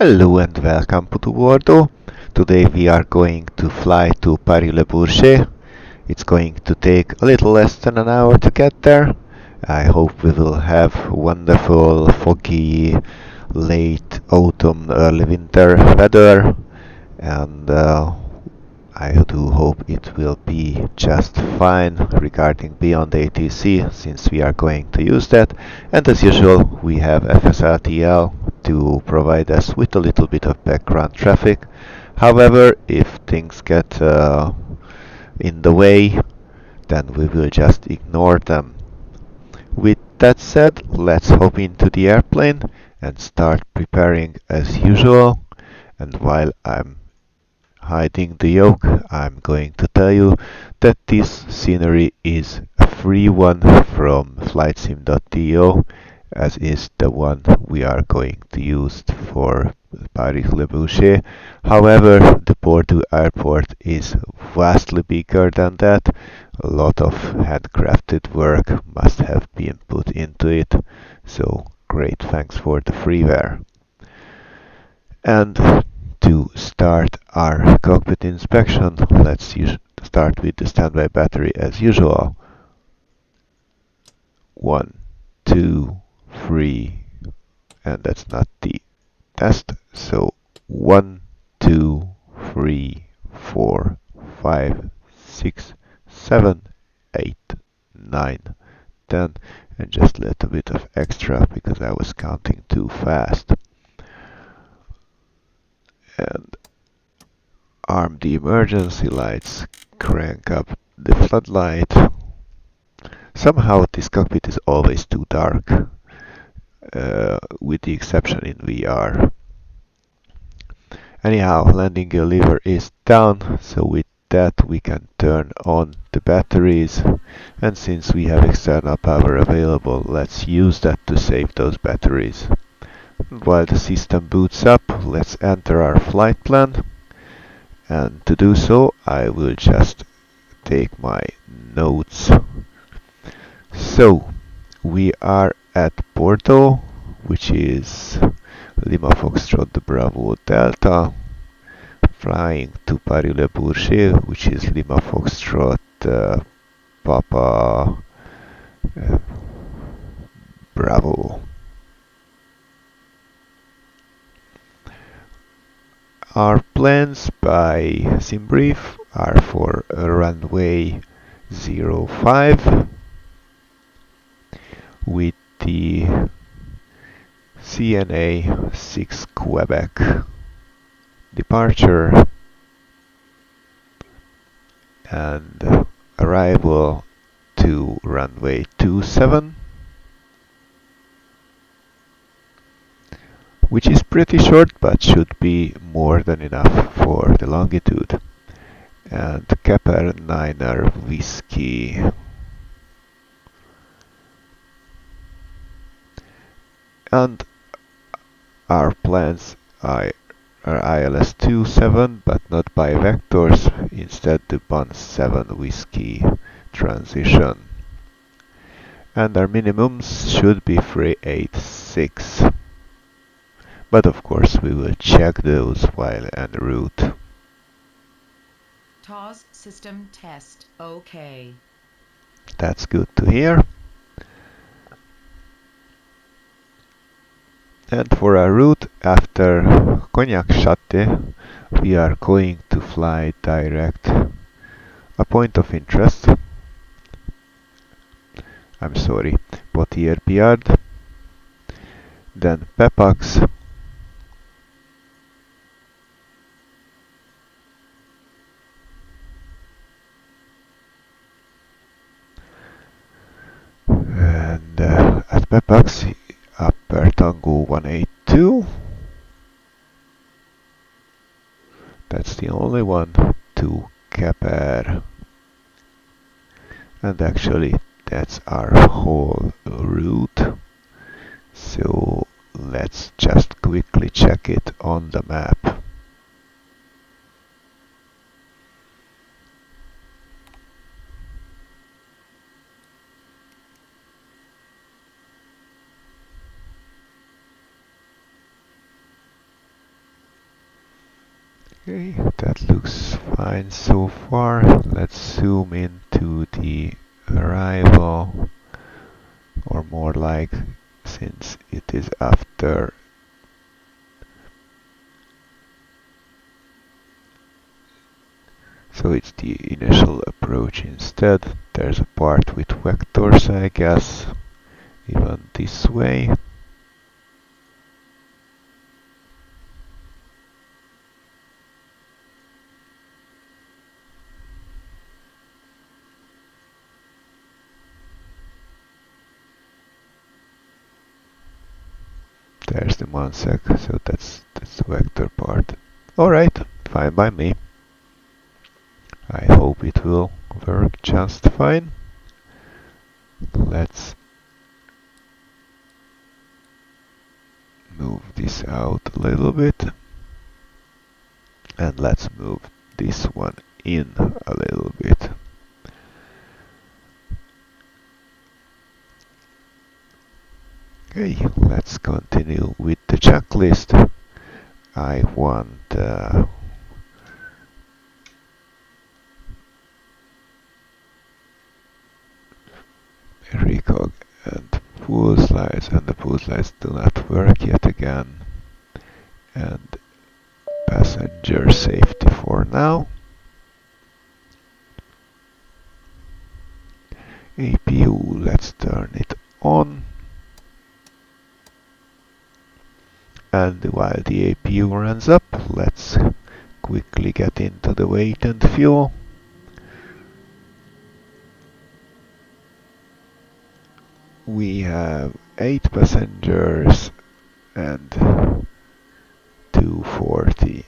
Hello and welcome to Bordeaux. Today we are going to fly to Paris Le Bourget. It's going to take a little less than an hour to get there. I hope we will have wonderful, foggy, late autumn, early winter weather, and I do hope it will be just fine regarding BeyondATC, since we are going to use that. And as usual, we have FSLTL to provide us with a little bit of background traffic. However, if things get in the way, then we will just ignore them. With that said, let's hop into the airplane and start preparing as usual. And while I'm hiding the yoke, I'm going to tell you that this scenery is a free one from flightsim.to, as is the one we are going to use for Paris Le Bourget. However, the Bordeaux airport is vastly bigger than that. A lot of handcrafted work must have been put into it, so great thanks for the freeware. And to start our cockpit inspection, let's start with the standby battery as usual. 1, 2, 3, and that's not the test, so 1, 2, 3, 4, 5, 6, 7, 8, 9, 10, and just a little bit of extra because I was counting too fast. And arm the emergency lights, crank up the floodlight. Somehow this cockpit is always too dark, with the exception in VR. Anyhow, landing gear lever is down, so with that we can turn on the batteries, and since we have external power available, let's use that to save those batteries. While the system boots up, let's enter our flight plan. And to do so, I will just take my notes. So, we are at Bordeaux, which is Lima Foxtrot Bravo Delta, flying to Paris Le Bourget, which is Lima Foxtrot Papa Bravo. Our plans by SimBrief are for runway 05 with the CNA 6 Quebec departure and arrival to runway 27, which is pretty short but should be more than enough for the longitude. And Capper 9er Whiskey. And our plans are ILS 27 but not by vectors, instead the BUN 7 Whiskey transition. And our minimums should be 386. But of course we will check those while en route. TOS system test OK. That's good to hear. And for our route after Cognac Château, we are going to fly direct a point of interest. I'm sorry, Potier Piard, then Pepax, and at Pepax Upper Tango 182. That's the only one, to Capper. And actually that's our whole route. So let's just quickly check it on the map. Okay, that looks fine so far. Let's zoom into the arrival, or more like, since it is after, so it's the initial approach instead. There's a part with vectors, I guess, even this way. There's the 1 sec, so that's the vector part. Alright, fine by me. I hope it will work just fine. Let's move this out a little bit. And let's move this one in a little bit. Okay, let's continue with the checklist. I want recog and pool slides, and the pool slides do not work yet again. And passenger safety for now. APU, let's turn it on. And while the APU runs up, let's quickly get into the weight and fuel. We have 8 passengers and 240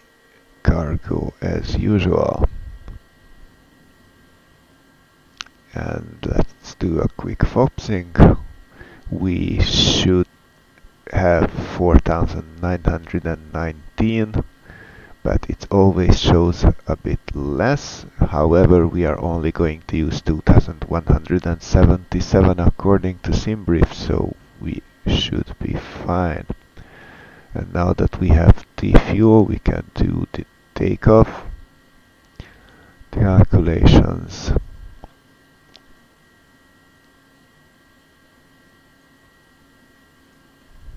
cargo as usual. And let's do a quick FOB-sync. We should have 4,919, but it always shows a bit less. However, we are only going to use 2,177 according to SimBrief, so we should be fine. And now that we have the fuel, we can do the takeoff calculations.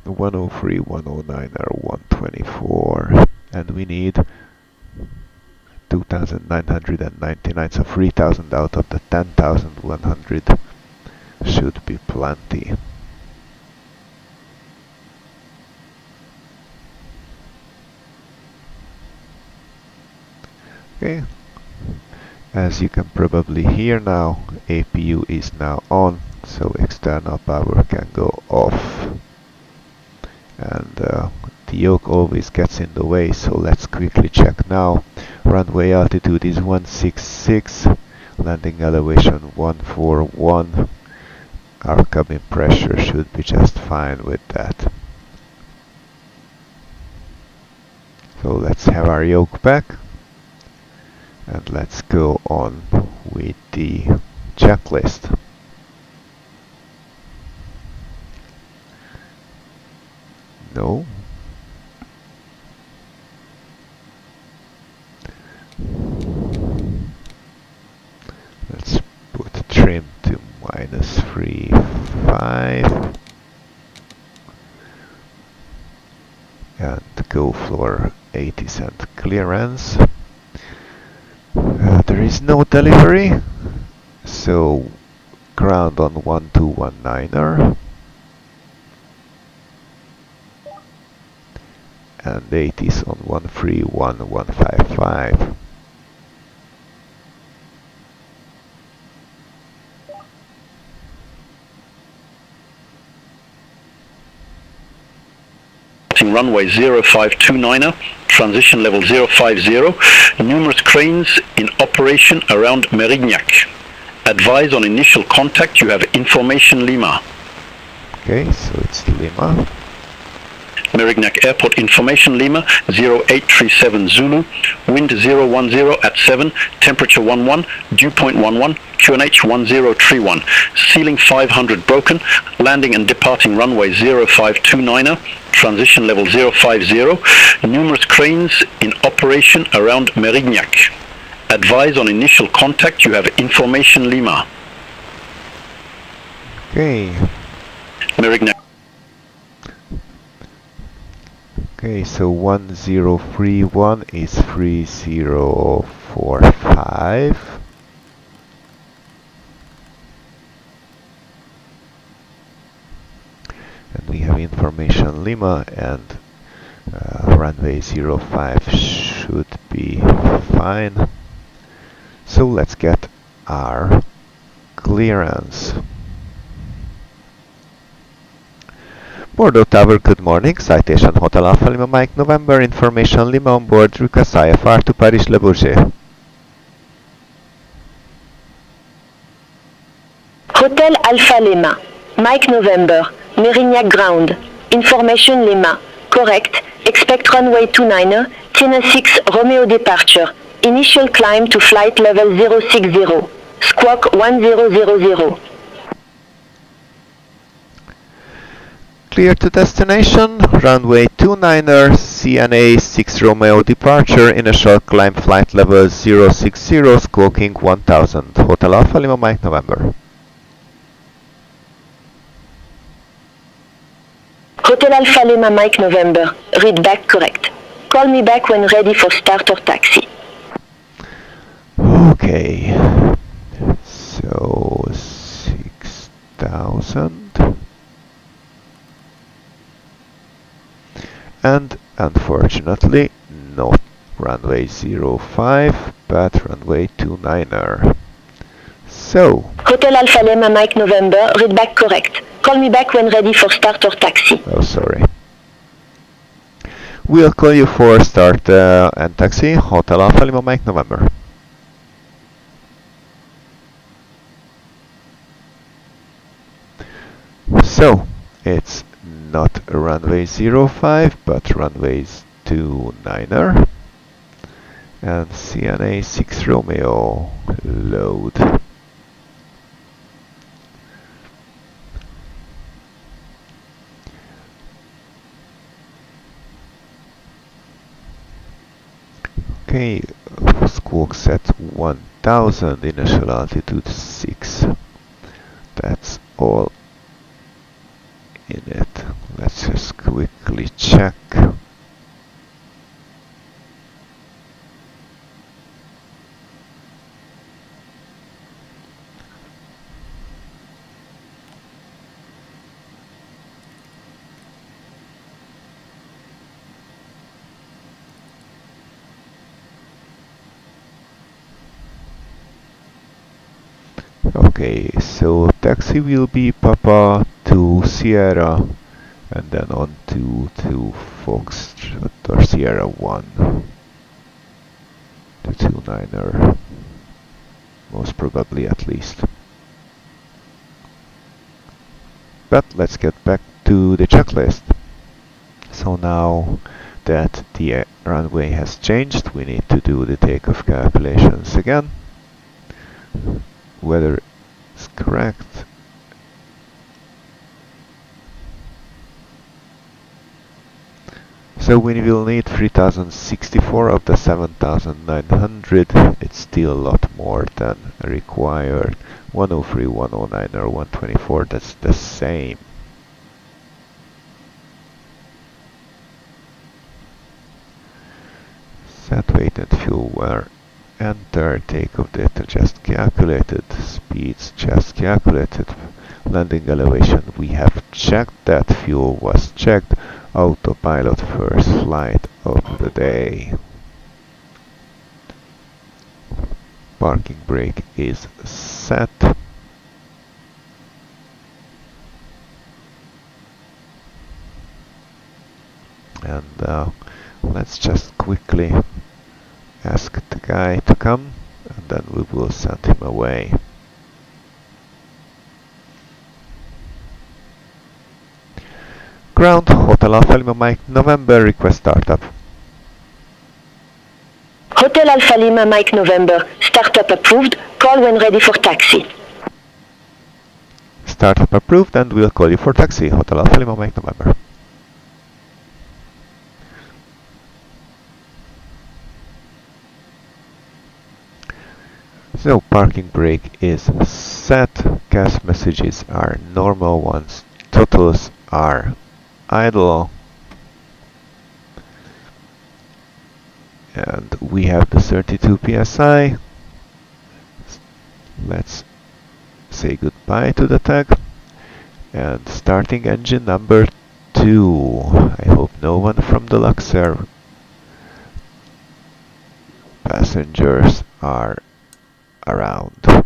The 103, 109 are 124, and we need 2,999, so 3,000 out of the 10,100 should be plenty. Okay, as you can probably hear now, APU is now on, so external power can go off. And the yoke always gets in the way, so let's quickly check now. Runway altitude is 166, landing elevation 141. Our cabin pressure should be just fine with that. So let's have our yoke back, and let's go on with the checklist. No. Let's put trim to -3.5 and go floor 80 cent clearance. There is no delivery, so ground on 1219er. And 80s on 131155. Runway 0529er, transition level 050, numerous cranes in operation around Merignac. Advise on initial contact, you have information Lima. Okay, so it's Lima. Merignac Airport Information Lima 0837 Zulu, wind 010 at 7, temperature 11, dew point 11, QNH 1031, ceiling 500 broken, landing and departing runway 0529er, transition level 050, numerous cranes in operation around Merignac. Advise on initial contact, you have information Lima. Okay. Merignac. Okay, so 1031 is 3045. And we have information Lima, and runway 05 should be fine. So let's get our clearance. Bordeaux Tower, good morning. Citation Hotel Alpha Lima Mike November, information Lima on board, request IFR to Paris Le Bourget. Hotel Alpha Lima, Mike November, Merignac ground, information Lima, correct, expect runway 29er, Tina 6 Romeo departure, initial climb to flight level 060, squawk 1000. Clear to destination, runway 29er, CNA 6 Romeo departure, initial climb flight level 060, squawking 1000, Hotel Alpha Lima Mike November. Hotel Alpha Lima Mike November, read back correct. Call me back when ready for start or taxi. Okay, so 6000. And unfortunately not runway 05 but runway 29er. So Hotel Alpha Lima Mike November, read back correct. Call me back when ready for start or taxi. oh sorry, we'll call you for start and taxi. Hotel Alpha Lima Mike November. So it's not runway 05 but runways 29er and CNA 6 Romeo load. Okay, squawk set 1000, initial altitude 6. That's all in it. Let's just quickly check. Okay, so taxi will be Papa to Sierra and then on to Foxtrot or Sierra 1 to 29er, most probably at least. But let's get back to the checklist. So now that the runway has changed, we need to do the takeoff calculations again. Weather is correct. So we will need 3064 of the 7900. It's still a lot more than required. 103, 109 or 124, that's the same. Set weight and fuel were enter, takeoff data just calculated, speeds just calculated, landing elevation we have checked that, fuel was checked, autopilot first flight of the day. Parking brake is set. And let's just quickly ask the guy to come, and then we will send him away. Ground, Hotel Alpha Lima Mike November, request startup. Hotel Alpha Lima Mike November, startup approved, call when ready for taxi. Startup approved, and we'll call you for taxi, Hotel Alpha Lima Mike November. So parking brake is set, gas messages are normal ones, totals are idle, and we have the 32 psi. Let's say goodbye to the tag, and starting engine number 2. I hope no one from the Luxair passengers are around.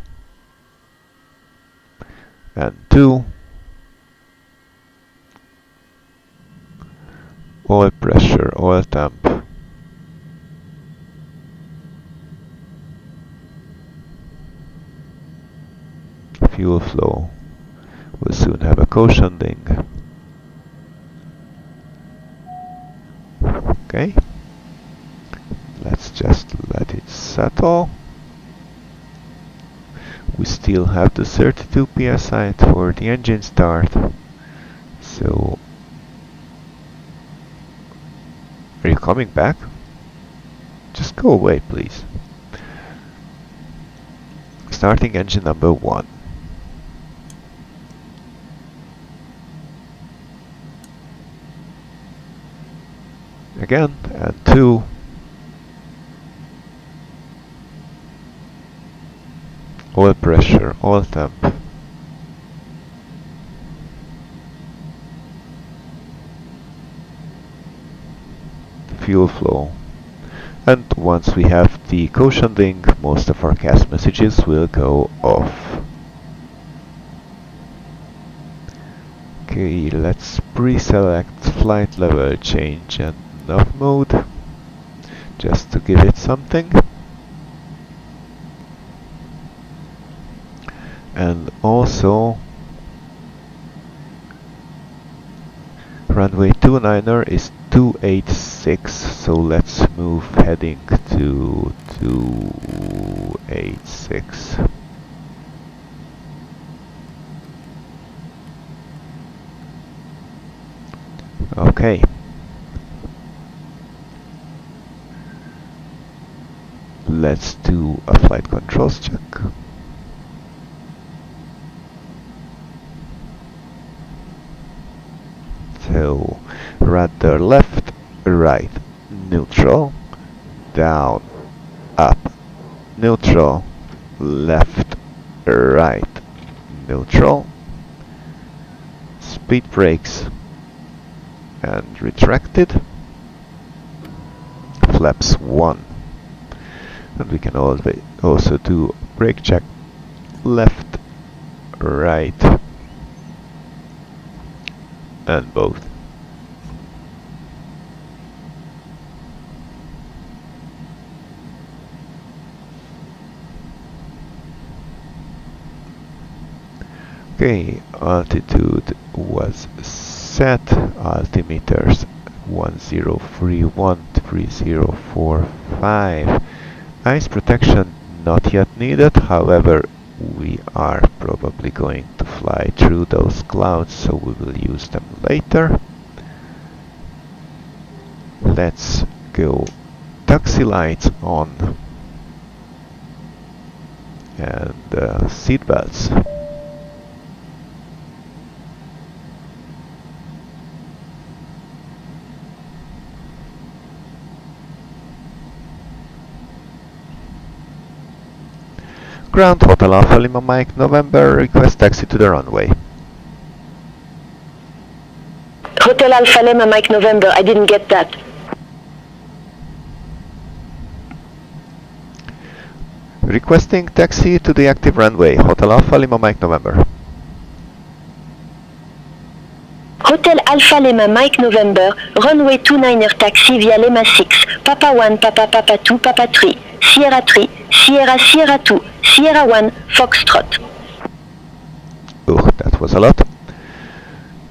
And 2. Oil pressure, oil temp. Fuel flow. We'll soon have a cautioning. Okay. Let's just let it settle. We still have the 32 psi for the engine start. So, are you coming back? Just go away, please. Starting engine number 1. Again, and 2. Oil pressure, oil temp. Fuel flow. And once we have the cautioning, most of our gas messages will go off. Okay, let's pre-select flight level change and nav mode, just to give it something. And also, runway 29er is 286, so let's move heading to 286. Okay. Let's do a flight controls check. So, rudder left, right, neutral, down, up, neutral, left, right, neutral, speed brakes, and retracted, flaps 1. And we can also do brake check, left, right, and both. Okay, altitude was set, altimeters 1031 3045. Ice protection not yet needed, however we are probably going to fly through those clouds, so we will use them later. Let's go taxi lights on and seat belts. Ground, Hotel Alpha Lima Mike November, request taxi to the runway. Hotel Alpha Lima Mike November, I didn't get that. Requesting taxi to the active runway, Hotel Alpha Lima Mike November. Hotel Alpha Lima Mike November, runway 29er taxi via Lima 6, Papa 1, Papa 2, Papa 3, Sierra 3, Sierra 2, Sierra 1, Foxtrot. Oh, that was a lot.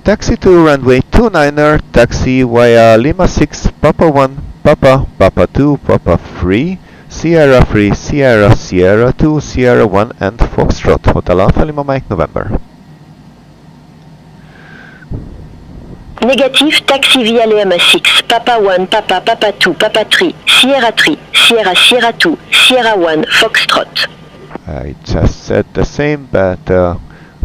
Taxi to runway 29er, taxi via Lima 6, Papa 1, Papa, Papa 2, Papa 3, Sierra 3, Sierra, Sierra 2, Sierra 1 and Foxtrot, Hotel Alpha Lima Mike November. Négatif, taxi via les MS6, Papa 1, Papa, Papa 2, Papa 3, Sierra 3, Sierra, Sierra 2, Sierra 1, Foxtrot. I just said the same, but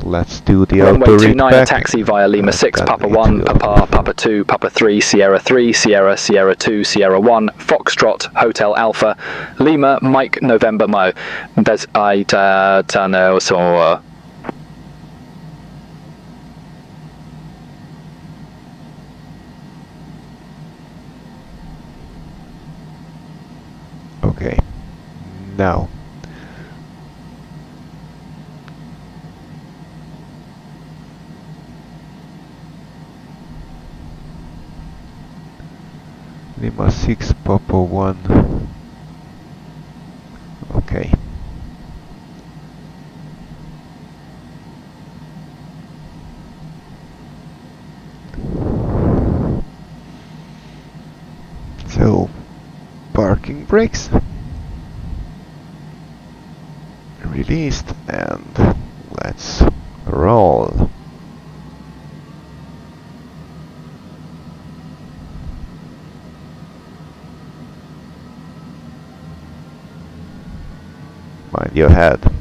let's do the Runway auto read 29, back. taxi via Lima 6, Then Papa it 1, will- Papa, Papa 2, Papa 3, Sierra 3, Sierra, Sierra 2, Sierra 1, Foxtrot, Hotel Alpha, Lima, Mike, November, Mo. There's I don't know, so Okay, now Lima 6 Papa 1. Okay. So parking brakes released and let's roll. Mind your head.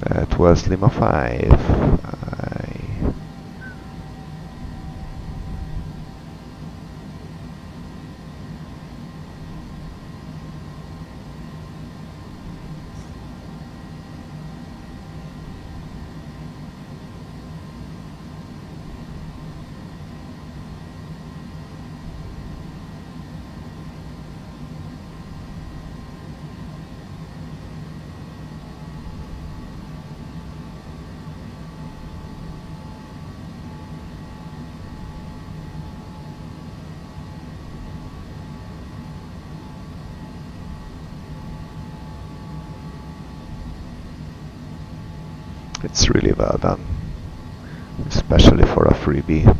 That was Lima 5. It's really well done, especially for a freebie.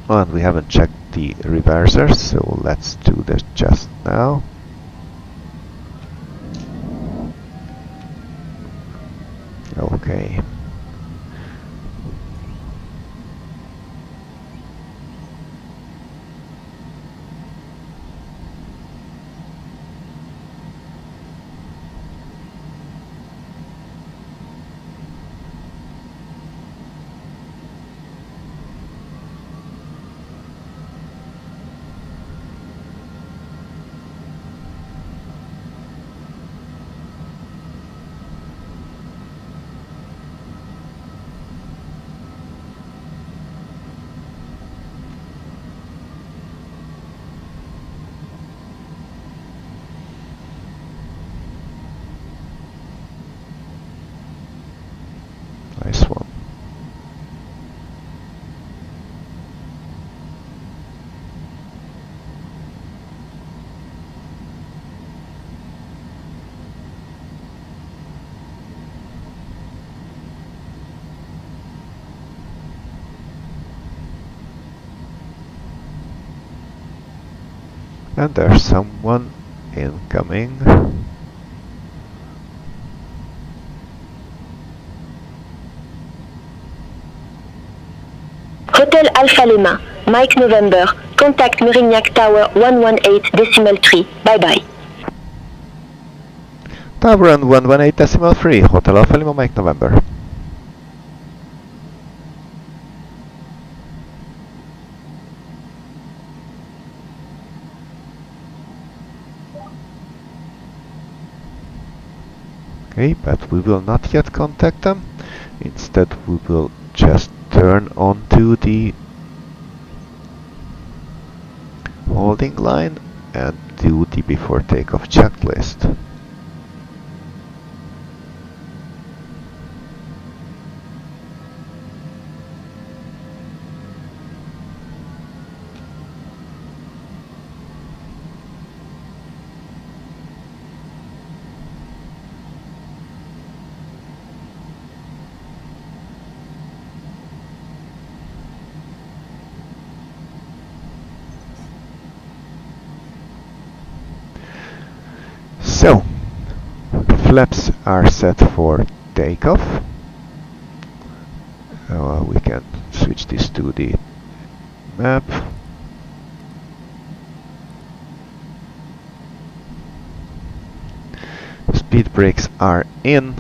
Oh, and we haven't checked the reversers, so let's do that just now. Okay. Nice one. And there's someone incoming. Hotel Alpha Lima, Mike November, Contact Merignac Tower 118.3. Bye-bye. Tower on 118.3, Hotel Alpha Lima Mike November. Okay, but we will not yet contact them. Instead, we will just turn onto the holding line and do the before takeoff checklist. So, flaps are set for takeoff. We can switch this to the map. Speed brakes are in.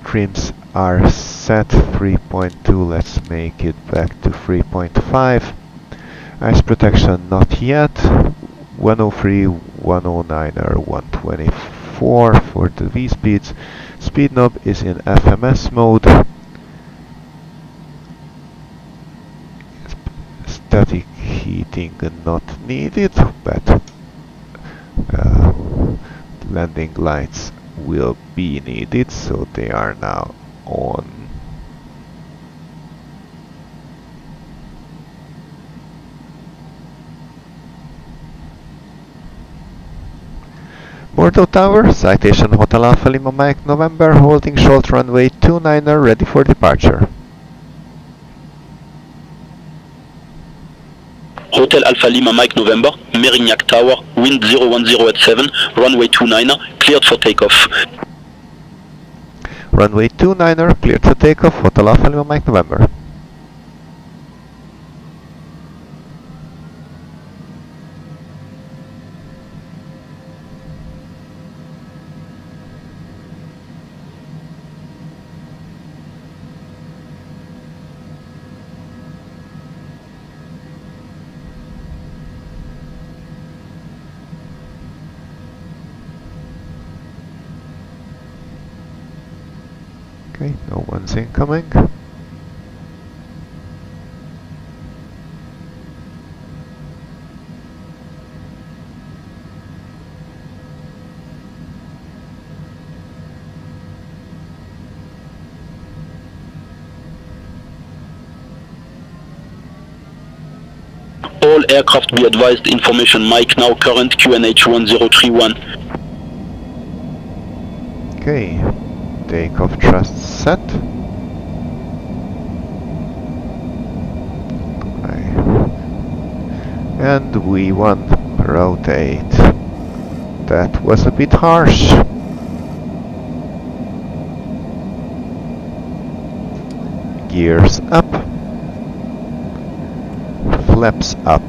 Trims are set 3.2. Let's make it back to 3.5. Ice protection not yet. 103, 109 or 124 for the V-speeds. Speed knob is in FMS mode. Static heating not needed, but landing lights will be needed, so they are now on. Bordeaux Tower, Citation Hotel Alpha Lima Mike November, holding short runway 29er, ready for departure. Hotel Alpha Lima Mike November, Merignac Tower, wind 010 at 7, runway 29er, cleared for takeoff. Runway 29er, cleared for takeoff, Hotel Alpha Lima Mike November. Okay, no one's incoming. All aircraft be advised, information Mike now, current QNH 1031. Okay, takeoff thrust set. And V1 rotate. That was a bit harsh. Gears up. Flaps up.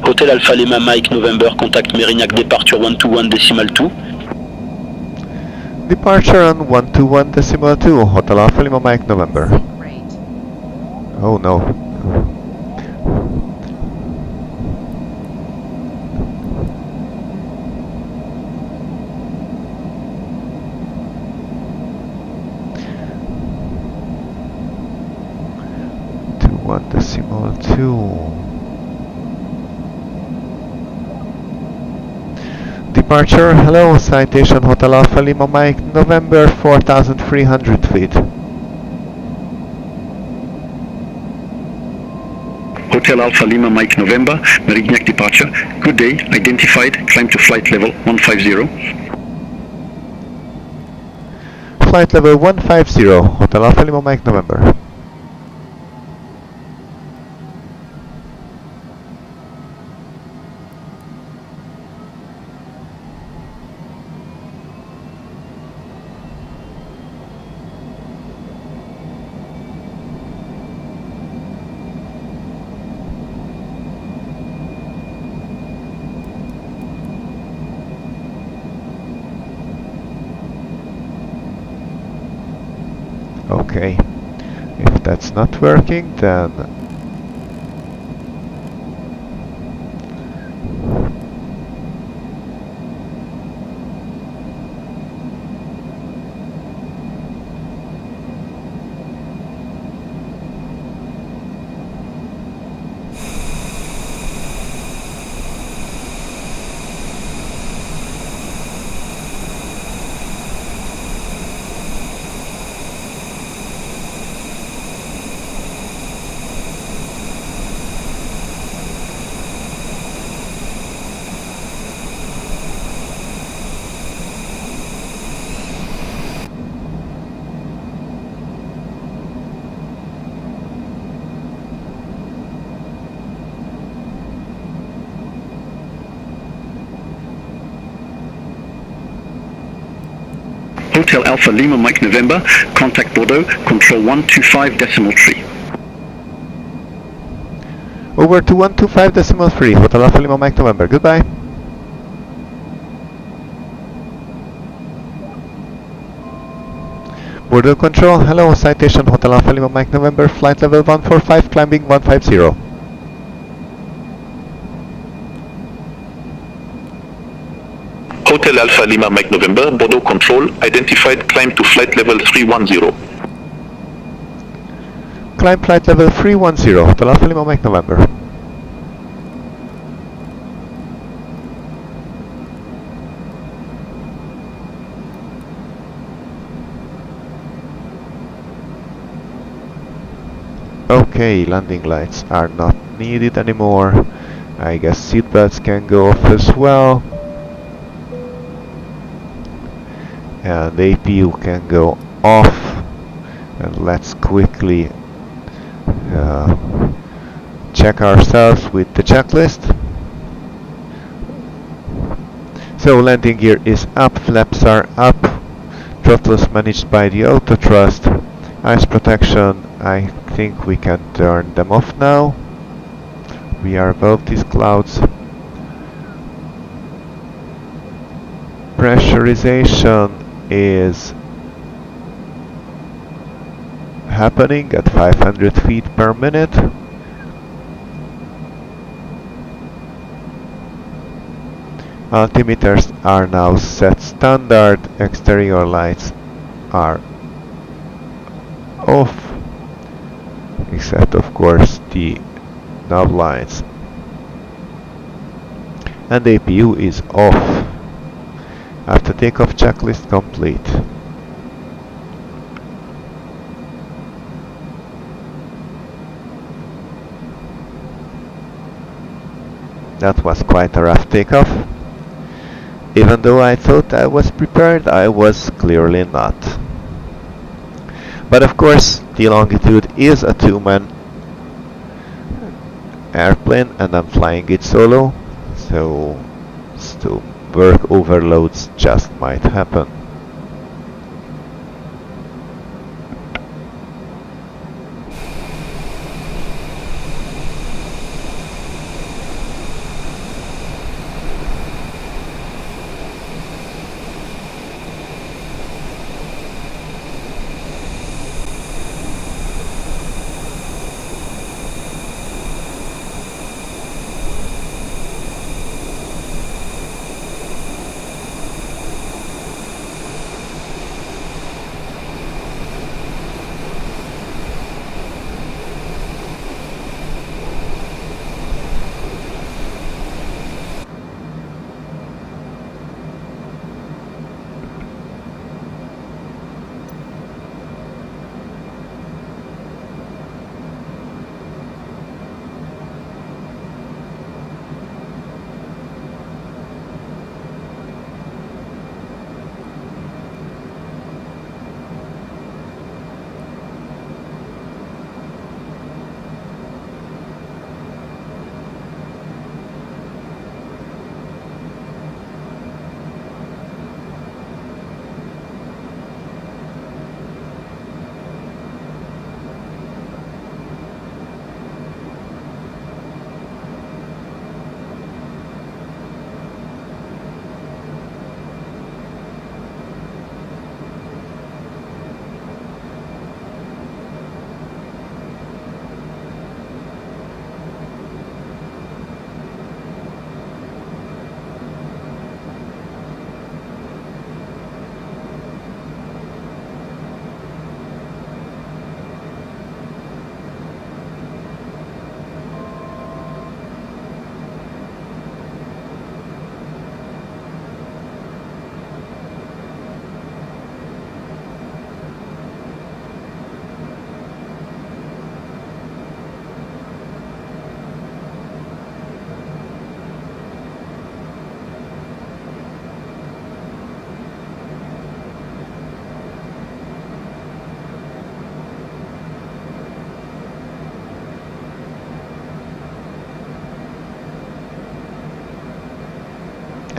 Hotel Alpha Lima Mike November, contact Merignac departure 121.2. Departure on 121.2, Hotel Alpha Lima Mike November. Rate. Oh no. To 1.2. Departure, hello, Citation Hotel Alpha Lima Mike November, 4,300 feet. Hotel Alpha Lima Mike November, Merignac departure. Good day, identified, climb to flight level 150. Flight level 150, Hotel Alpha Lima Mike November. Okay, if that's not working, then Hotel Alpha Lima Mike November, contact Bordeaux, control 125.3. over to 125.3, Hotel Alpha Lima Mike November, goodbye. Bordeaux Control, hello, Citation Hotel Alpha Lima Mike November, flight level 145, climbing 150. Hotel Alpha Lima Mike November, Bordeaux Control, identified climb to flight level 310. Climb flight level 310, Hotel Alpha Lima Mike November. Okay, landing lights are not needed anymore. I guess seatbelts can go off as well. And the APU can go off. And let's quickly check ourselves with the checklist. So landing gear is up, flaps are up, throttles managed by the auto thrust, ice protection, I think we can turn them off now. We are above these clouds. Pressurization is happening at 500 feet per minute. Altimeters are now set standard, exterior lights are off, except of course the nav lights, and the APU is off. After takeoff, checklist complete. That was quite a rough takeoff. Even though I thought I was prepared, I was clearly not. But of course, the Longitude is a two-man airplane and I'm flying it solo, so work overloads just might happen.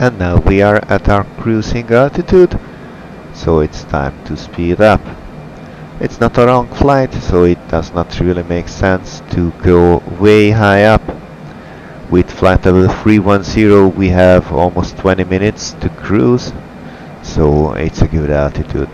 And now we are at our cruising altitude, so it's time to speed up. It's not a long flight, so it does not really make sense to go way high up. With flight level 310 we have almost 20 minutes to cruise, so it's a good altitude.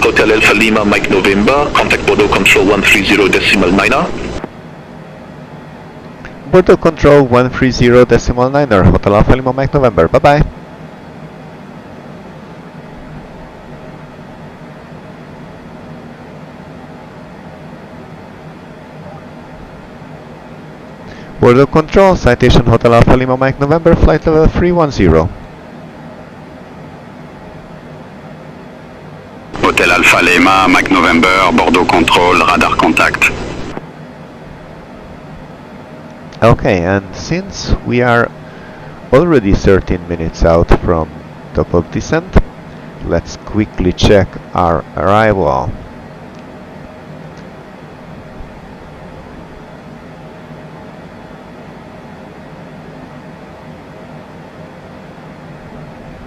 Hotel Alpha Lima, Mike November, contact Bordeaux Control 130.9er. Bordeaux Control 130.9er, Hotel Alpha Lima, Mike November, bye bye. Bordeaux Control, Citation Hotel Alpha Lima, Mike November, flight level 310. Hotel Alpha Lima, Mike November, Bordeaux Control, radar contact. Okay, and since we are already 13 minutes out from top of descent, let's quickly check our arrival.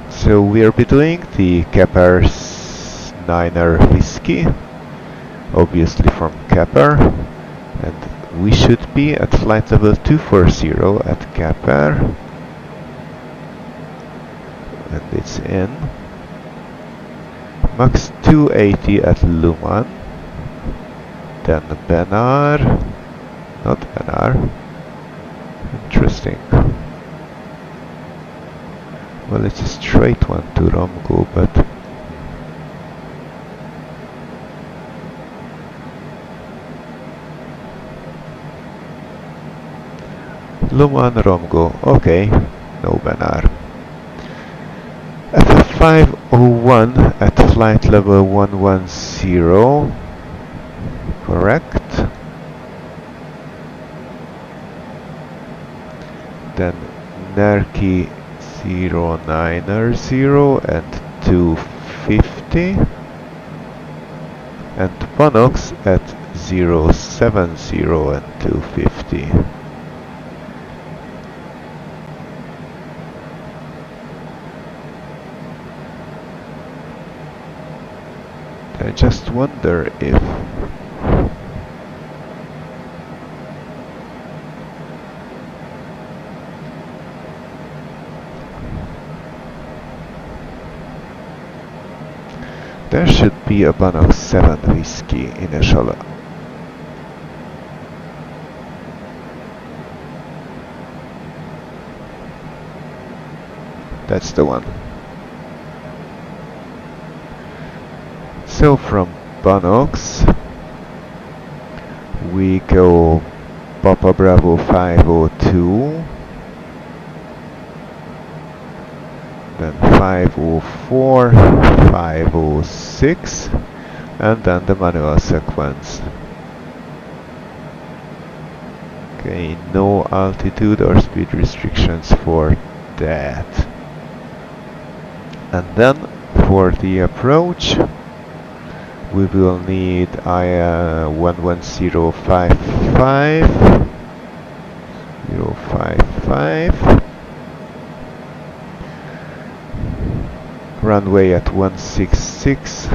So we'll be doing the Capper's 9er whiskey, obviously from Capper, and we should be at flight level 240 at Capper, and it's in. max 280 at Luman. Then Benar. Not Benar. Interesting. Well, it's a straight one to Romgo, but Luman, Romgo. Okay, no Benar. FF501 at flight level 110. Correct. Then Nerki 090 and 250. And Panox at 070 and 250. I just wonder if there should be a Bannock 7 whiskey initial. That's the one. So from Bannock's we go Papa Bravo 502, then 504, 506, and then the manual sequence. Okay, no altitude or speed restrictions for that. And then for the approach we will need 11055 055, runway at 166,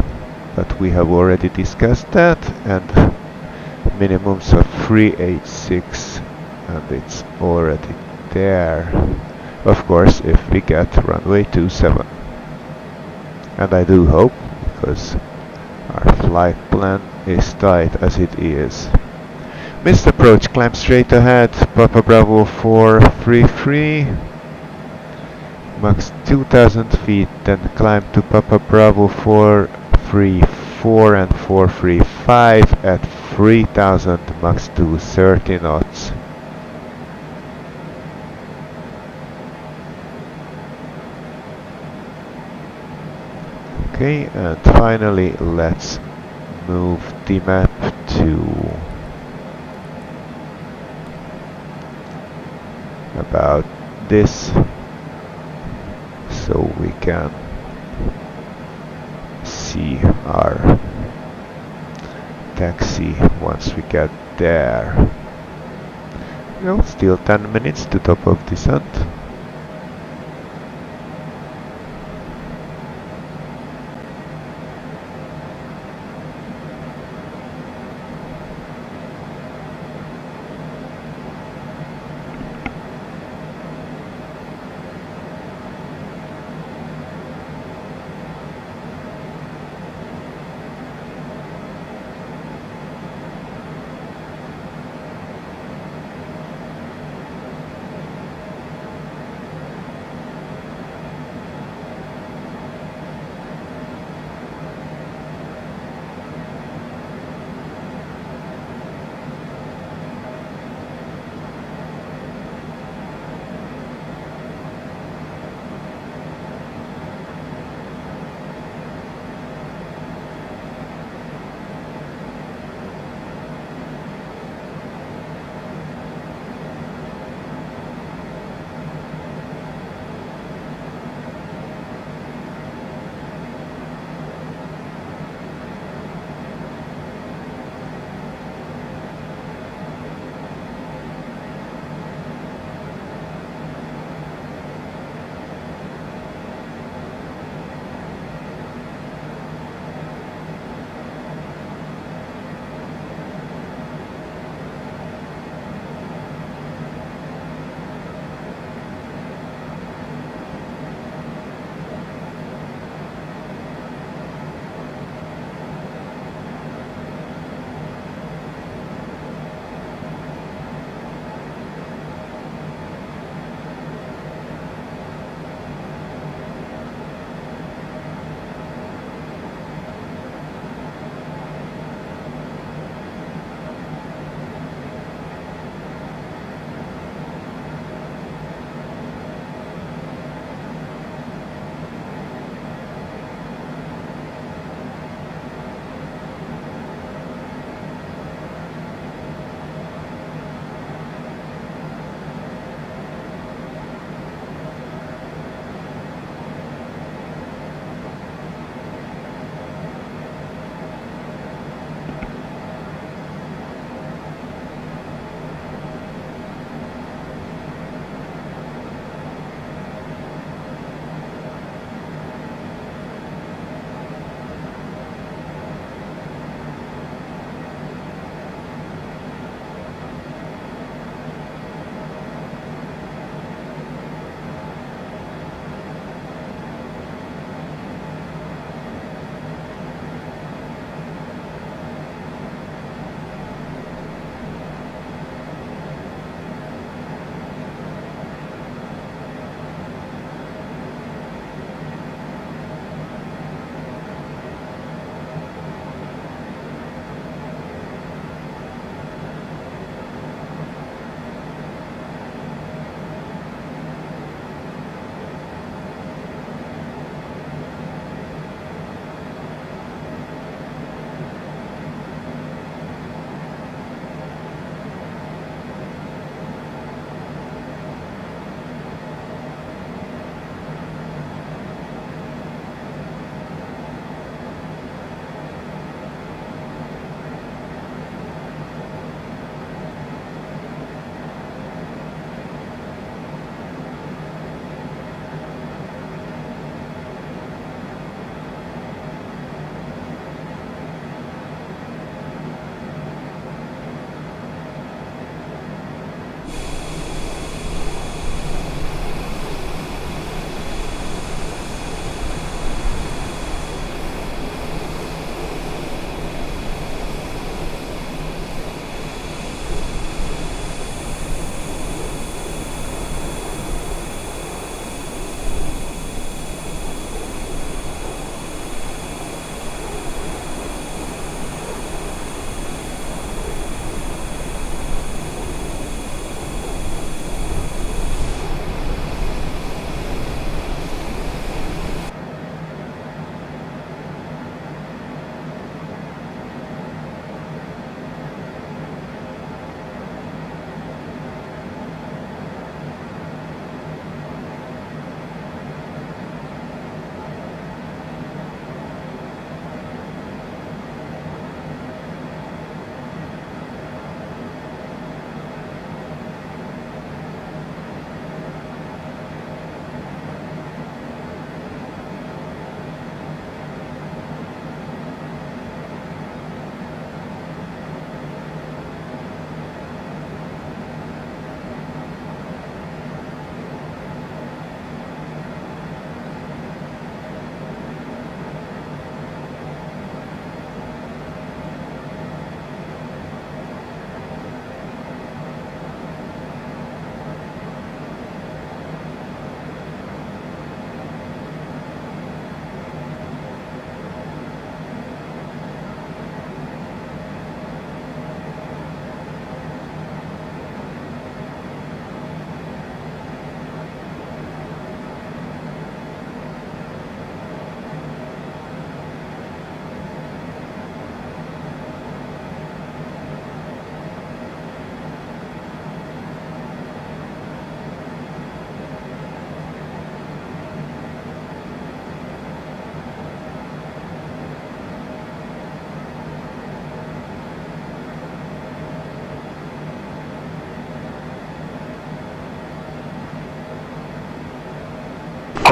but we have already discussed that, and minimums of 386, and it's already there. Of course, if we get runway 27, and I do hope, because our flight plan is tight as it is. Missed approach, climb straight ahead, Papa Bravo 433, max 2000 feet, then climb to Papa Bravo 434 and 435 at 3000, max 230 knots. Okay, and finally let's move the map to about this, so we can see our taxi once we get there. Well, still 10 minutes to top of descent.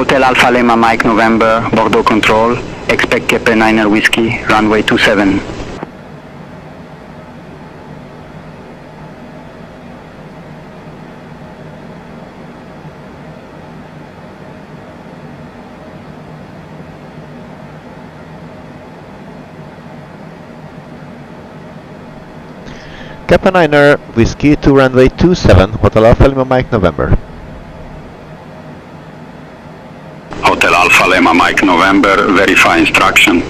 Hotel Alpha Lima Mike November, Bordeaux Control, expect Kepe 9 Whiskey, runway 27. Kappa 9 Whiskey to runway 27, Hotel Alpha Lima Mike November. Hotel Alpha Lima Mike November, verify instruction.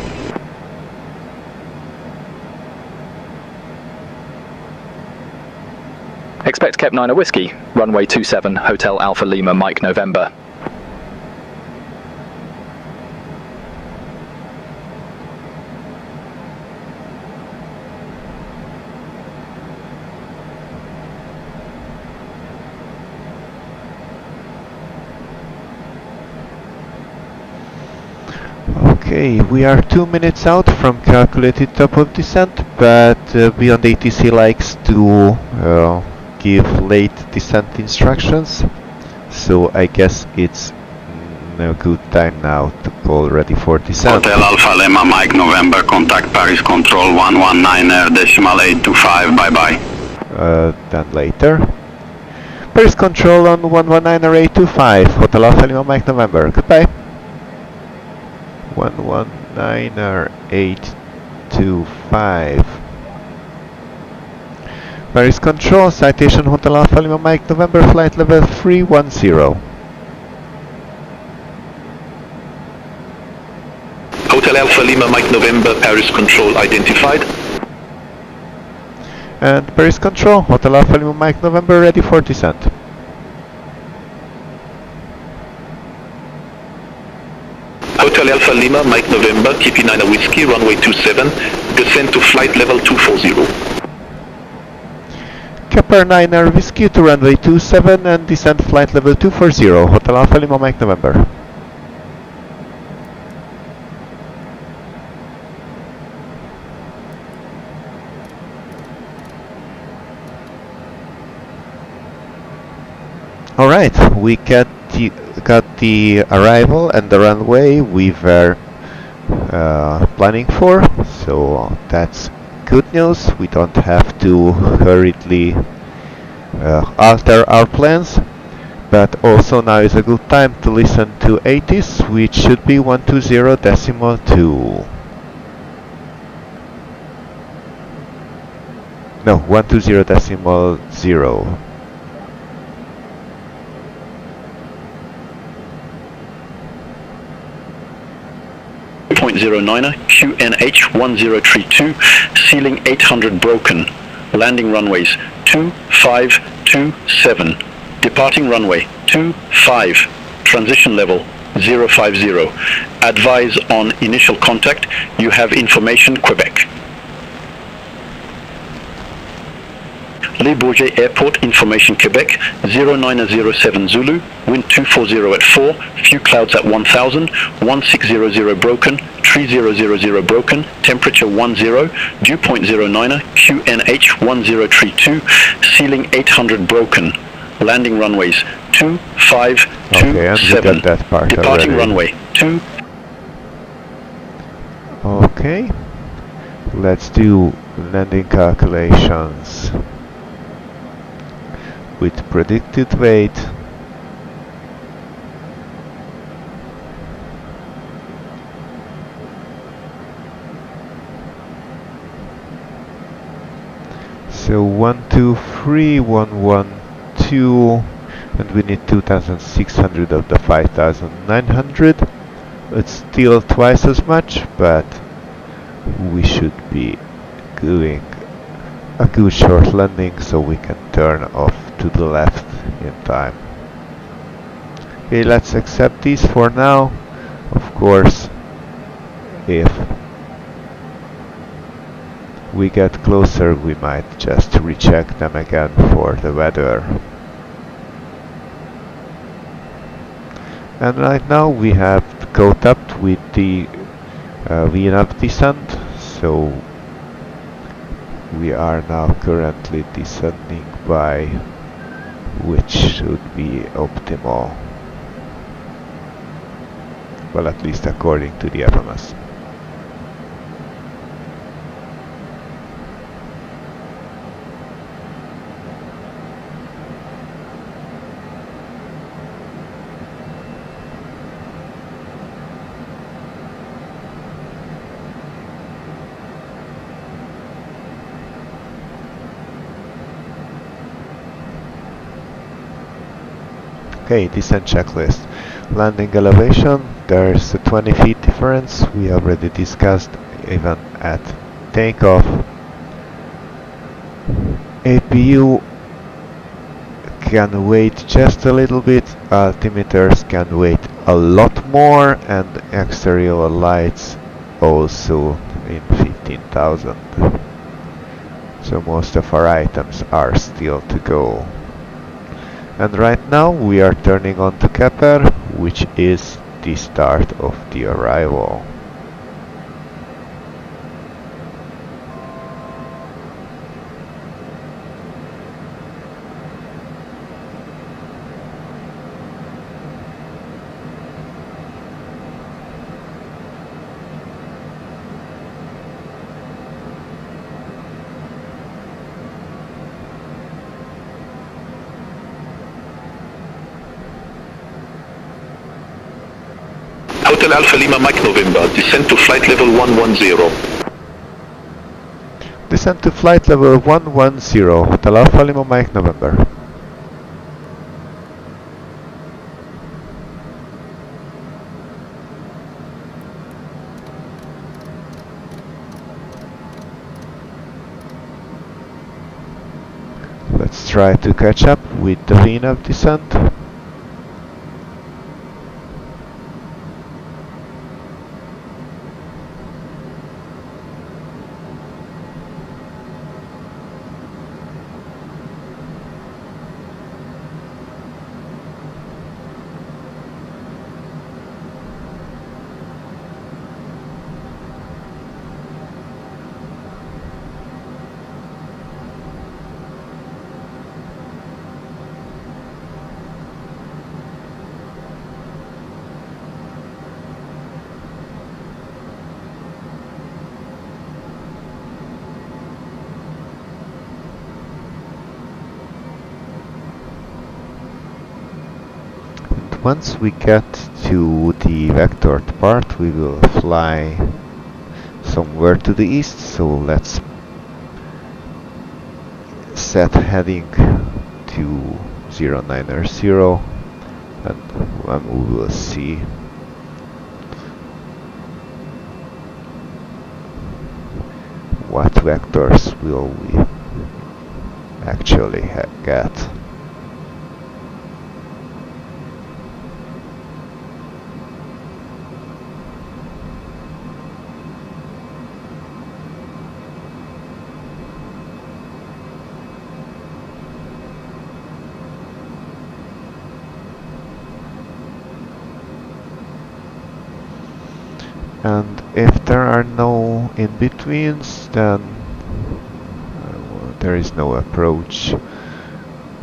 Expect Kep 9 Whiskey, runway 27, Hotel Alpha Lima Mike November. Okay, we are 2 minutes out from calculated top of descent, but BeyondATC likes to give late descent instructions, so I guess it's a good time now to call ready for descent. Hotel Alpha Lima Mike November, contact Paris Control 119 Air decimal 825, bye bye. Then later. Paris Control on 119 or 825, Hotel Alpha Lima Mike November, goodbye. 119er 825. Paris Control, Citation Hotel Alpha Lima Mike November, flight level 310. Hotel Alpha Lima Mike November, Paris Control identified. And Paris Control, Hotel Alpha Lima Mike November, ready for descent. Hotel Alpha Lima Mike November, TP9 Whiskey, runway 27, descend to flight level 240. Kappa 9 Whiskey to runway 27 and descend flight level 240, Hotel Alpha Lima Mike November. Alright, we got the arrival and the runway we were planning for, so that's good news. We don't have to hurriedly alter our plans, but also now is a good time to listen to ATIS, which should be 120.2. No, 120.0. 0.09er, QNH 1032, ceiling 800 broken, landing runways 2527, departing runway 25, transition level 050, advise on initial contact, you have information Quebec. Le Bourget Airport, information Quebec, 0907 Zulu, wind 240 at 4, few clouds at 1000, 1600 broken, 3000 broken, temperature 10, dew point 09er, QNH 1032, ceiling 800 broken, landing runways 2527, departing already. Runway 2. Okay, let's do landing calculations with predicted weight. So 123,112, and we need 2,600 of the 5,900. It's still twice as much, but we should be doing a good short landing so we can turn off to the left in time. Okay, let's accept these for now. Of course, if we get closer, we might just recheck them again for the weather. And right now we have caught up with the VNAV descent, so we are now currently descending by, which should be optimal. Well, at least according to the FMS. Okay, descent checklist. Landing elevation, there's a 20 feet difference. We already discussed even at takeoff. APU can wait just a little bit, altimeters can wait a lot more, and exterior lights also in 15,000. So most of our items are still to go. And right now we are turning on to Kepler, which is the start of the arrival. Hotel Alpha Lima Mike November, descend to flight level 110. Descend to flight level 110, Hotel Alpha Lima Mike November. Let's try to catch up with the VNAV descent. Once we get to the vectored part, we will fly somewhere to the east, so let's set heading to 090 and we will see what vectors will we actually get. And if there are no in-betweens, then there is no approach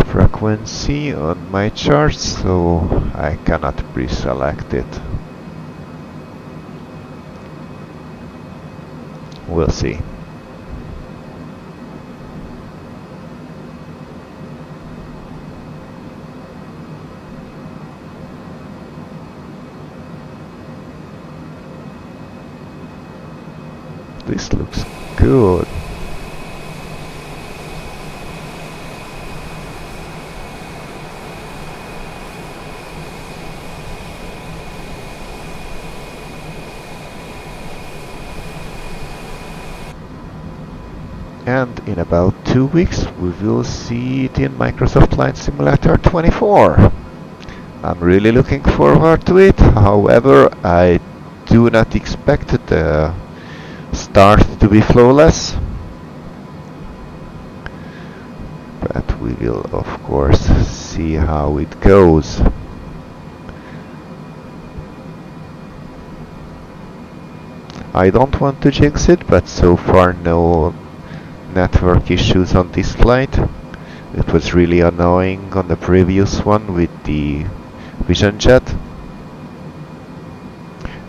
frequency on my chart, so I cannot pre-select it. We'll see. This looks good. And in about 2 weeks we will see it in Microsoft Flight Simulator 24. I'm really looking forward to it. However, I do not expect the start to be flawless, but we will of course see how it goes. I don't want to jinx it, but so far no network issues on this flight. It was really annoying on the previous one with the Vision Jet.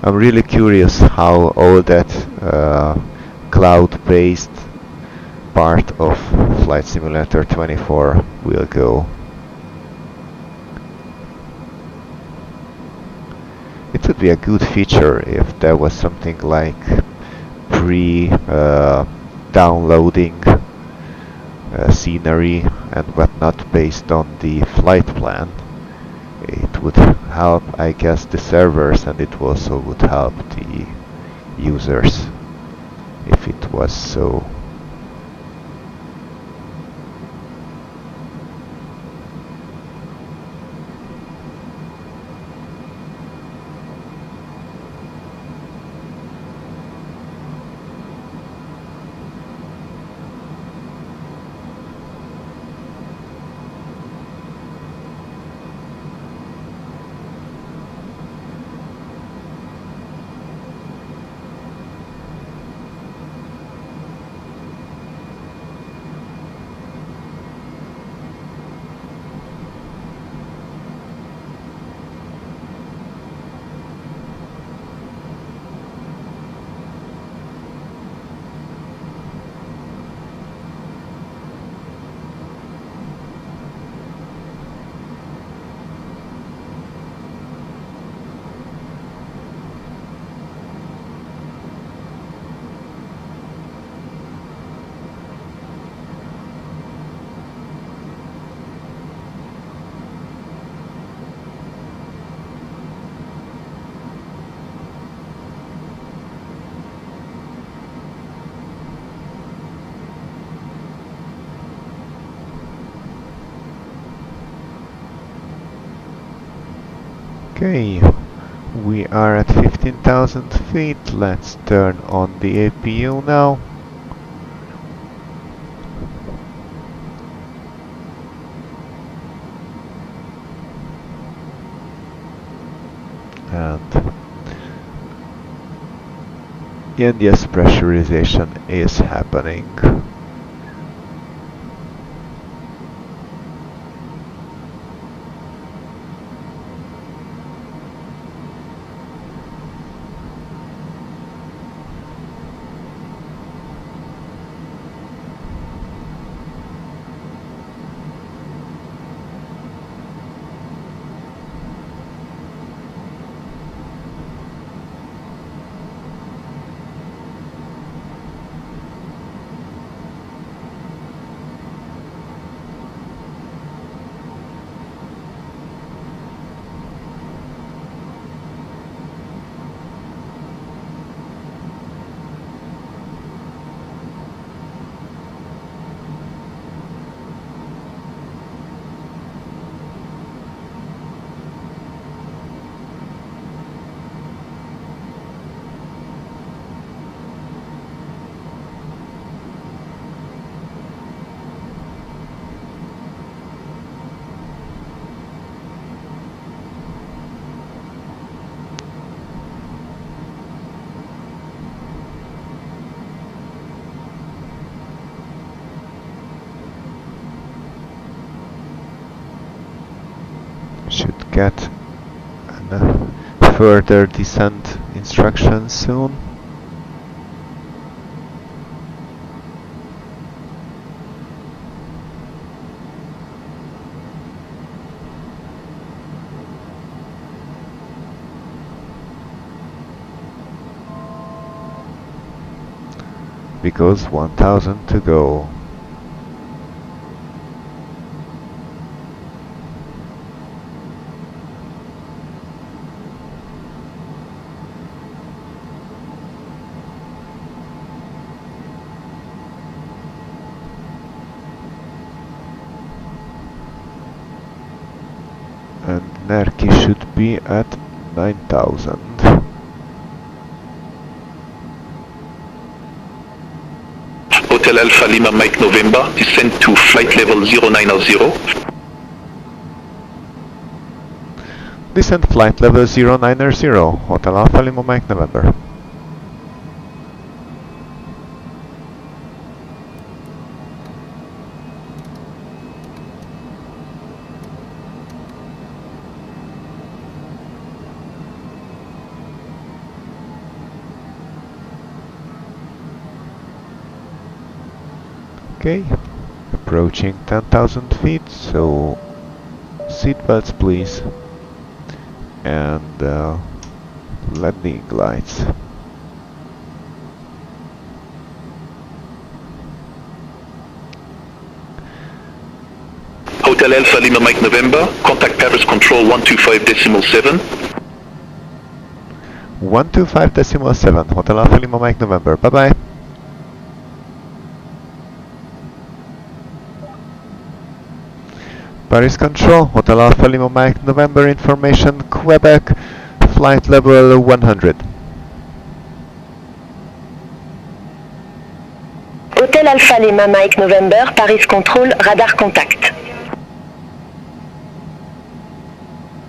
I'm really curious how all that cloud-based part of Flight Simulator 24 will go. It would be a good feature if there was something like pre-downloading scenery and whatnot based on the flight plan. It would help, I guess, the servers, and it also would help the users if it was so. Okay, we are at 15,000 feet. Let's turn on the APU now. And yes, pressurization is happening. Should get further descent instructions soon. Because 1000 to go. And Nerki should be at 9000. Hotel Alpha Lima Mike November, descend to flight level 090. Descent flight level 090, Hotel Alpha Lima Mike November. Okay, approaching 10,000 feet, so seatbelts please, and landing lights. Hotel Alpha Lima Mike November, contact Paris Control 125.7. 125.7, Hotel Alpha Lima Mike November, bye bye. Paris Control, Hotel Alpha Lima Mike November, information Quebec, flight level 100. Hotel Alpha Lima Mike November, Paris Control, radar contact.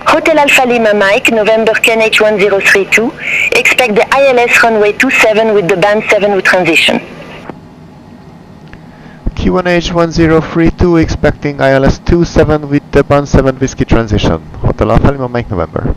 Hotel Alpha Lima Mike, November QNH 1032, expect the ILS runway 27 with the band 7 with transition. QNH 1032, expecting ILS 27 with the band 7 whiskey transition. Hotel Alpha Lima Mike November.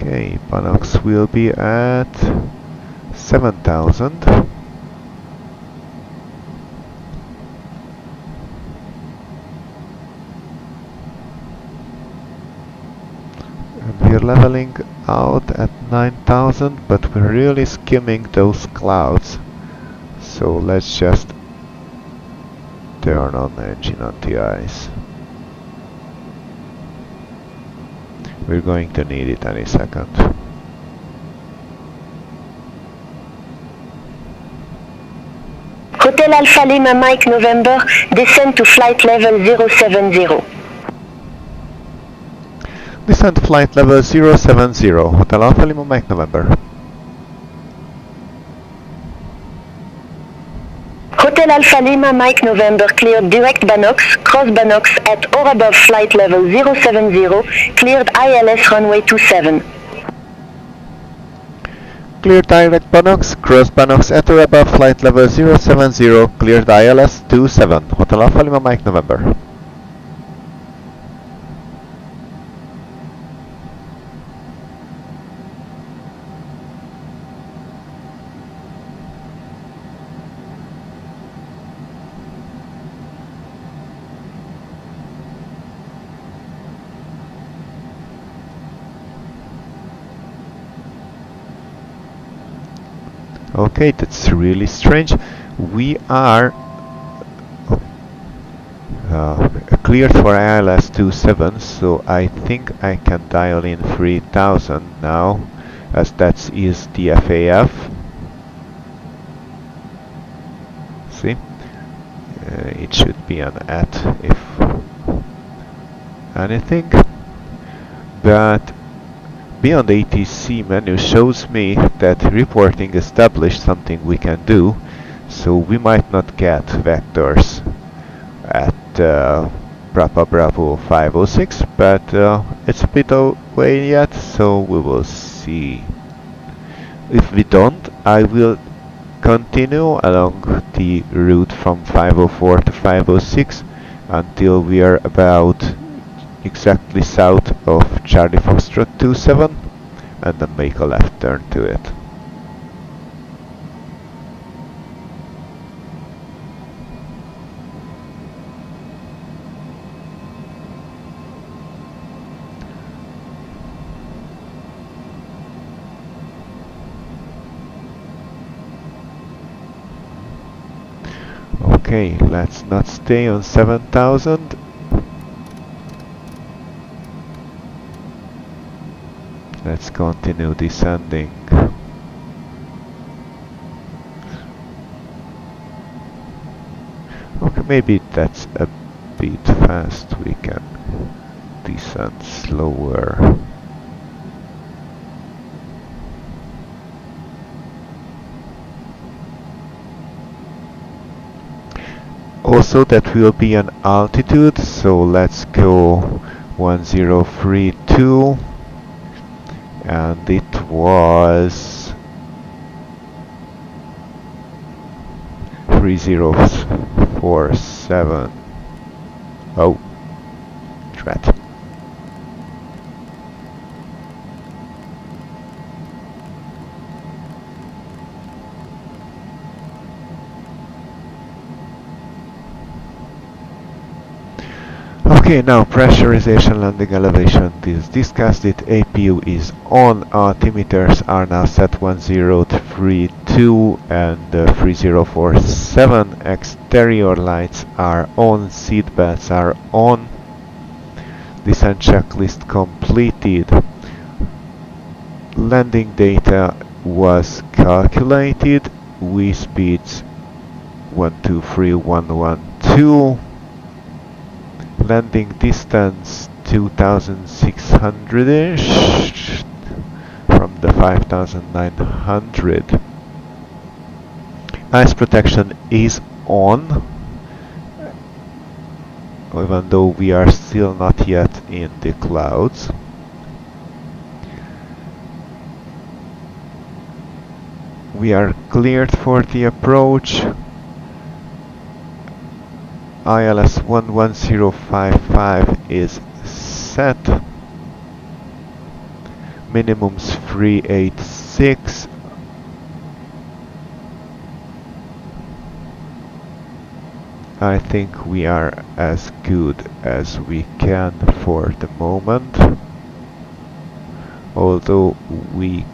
Okay, Panox will be at 7,000. And we're leveling out at 9,000, but we're really skimming those clouds. So let's just turn on the engine on the ice. We're going to need it any second. Hotel Alpha Lima Mike November, descend to flight level 070. Descent flight level 070, Hotel Alpha Lima Mike November. Hotel Alpha Lima Mike November, cleared direct Banox, cross Banox at or above flight level 070, cleared ILS runway 27. Cleared direct Banox, cross Banox at or above flight level 070, cleared ILS 27, Hotel Alpha Lima Mike November. Okay, that's really strange. We are cleared for ILS 27, so I think I can dial in 3000 now, as that is the FAF. See? It should be an at if anything, but BeyondATC menu shows me that reporting established something we can do, so we might not get vectors at Brapa Bravo 506, but it's a bit away yet, so we will see. If we don't, I will continue along the route from 504 to 506 until we are about exactly south of Charlie Foxtrot 27, and then make a left turn to it. Okay, let's not stay on 7,000. Let's continue descending. Okay, maybe that's a bit fast. We can descend slower. Also that will be an altitude, so let's go 1032, and it was 3047. Oh, drat. Okay, now pressurization, landing elevation is discussed. It APU is on. Altimeters are now set 1032 and 3047. Exterior lights are on. Seat belts are on. Descent checklist completed. Landing data was calculated. V speeds 123,112. Landing distance 2600-ish from the 5900. Ice protection is on, even though we are still not yet in the clouds. We are cleared for the approach. ILS 11055 is set. Minimums 386. I think we are as good as we can for the moment. Although we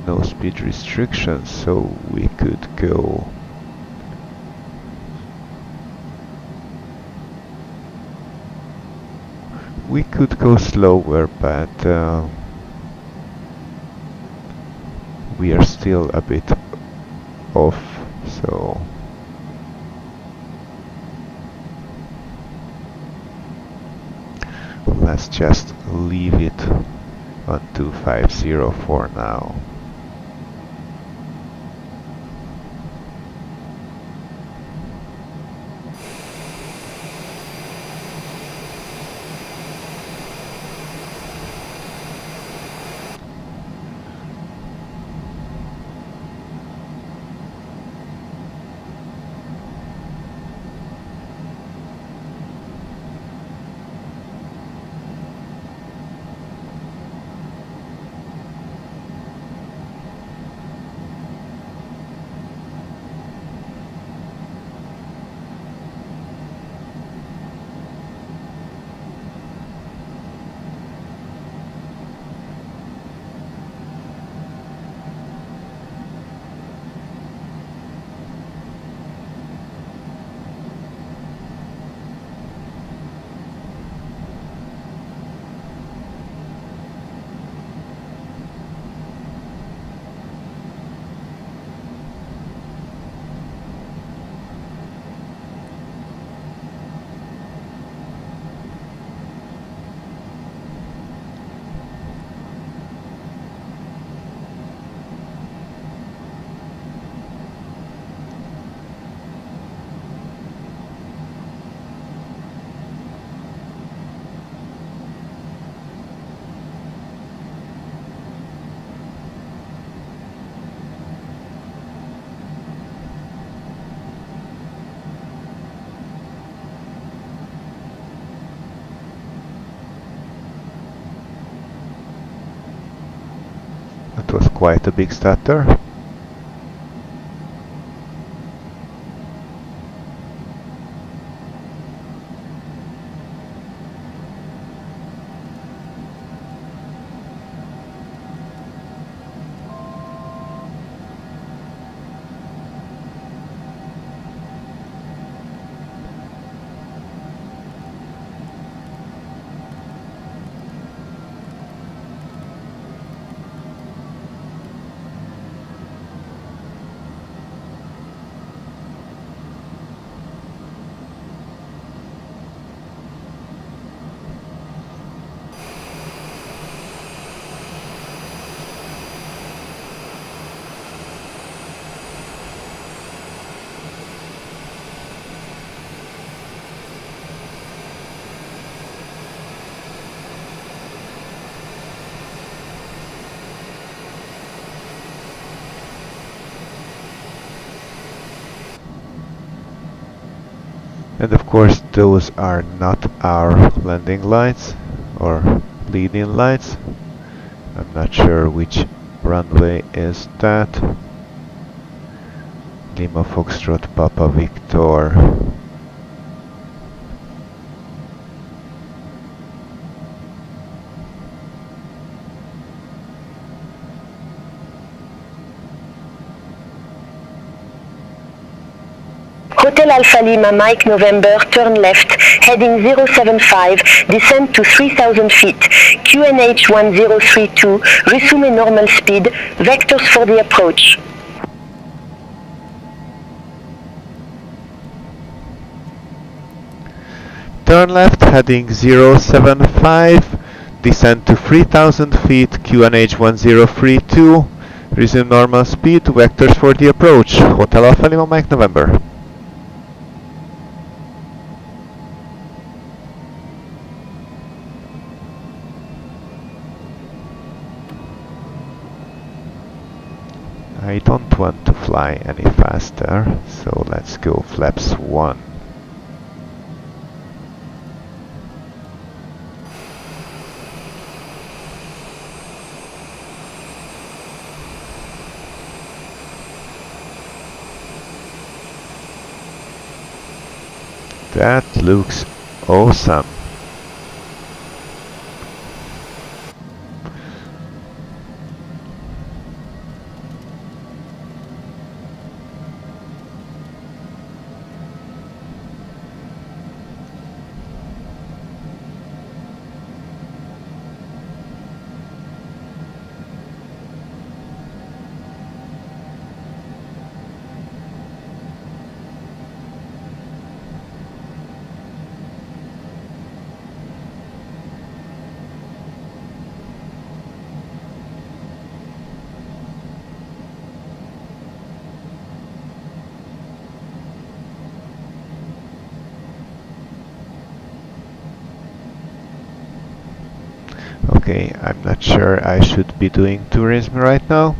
no speed restrictions, so we could go slower, but we are still a bit off, so let's just leave it on 250 for now. It was quite a big stutter. And of course those are not our landing lights or lead-in lights. I'm not sure which runway is that. Lima Foxtrot Papa Victor. Hotel Alpha Lima Mike November, turn left, heading 075, descend to 3000 feet, QNH 1032, resume normal speed, vectors for the approach. Turn left, heading 075, descend to 3000 feet, QNH 1032, resume normal speed, vectors for the approach, Hotel Alpha Lima Mike November. I don't want to fly any faster, so let's go flaps 1. That looks awesome. Okay, I'm not sure I should be doing tourism right now.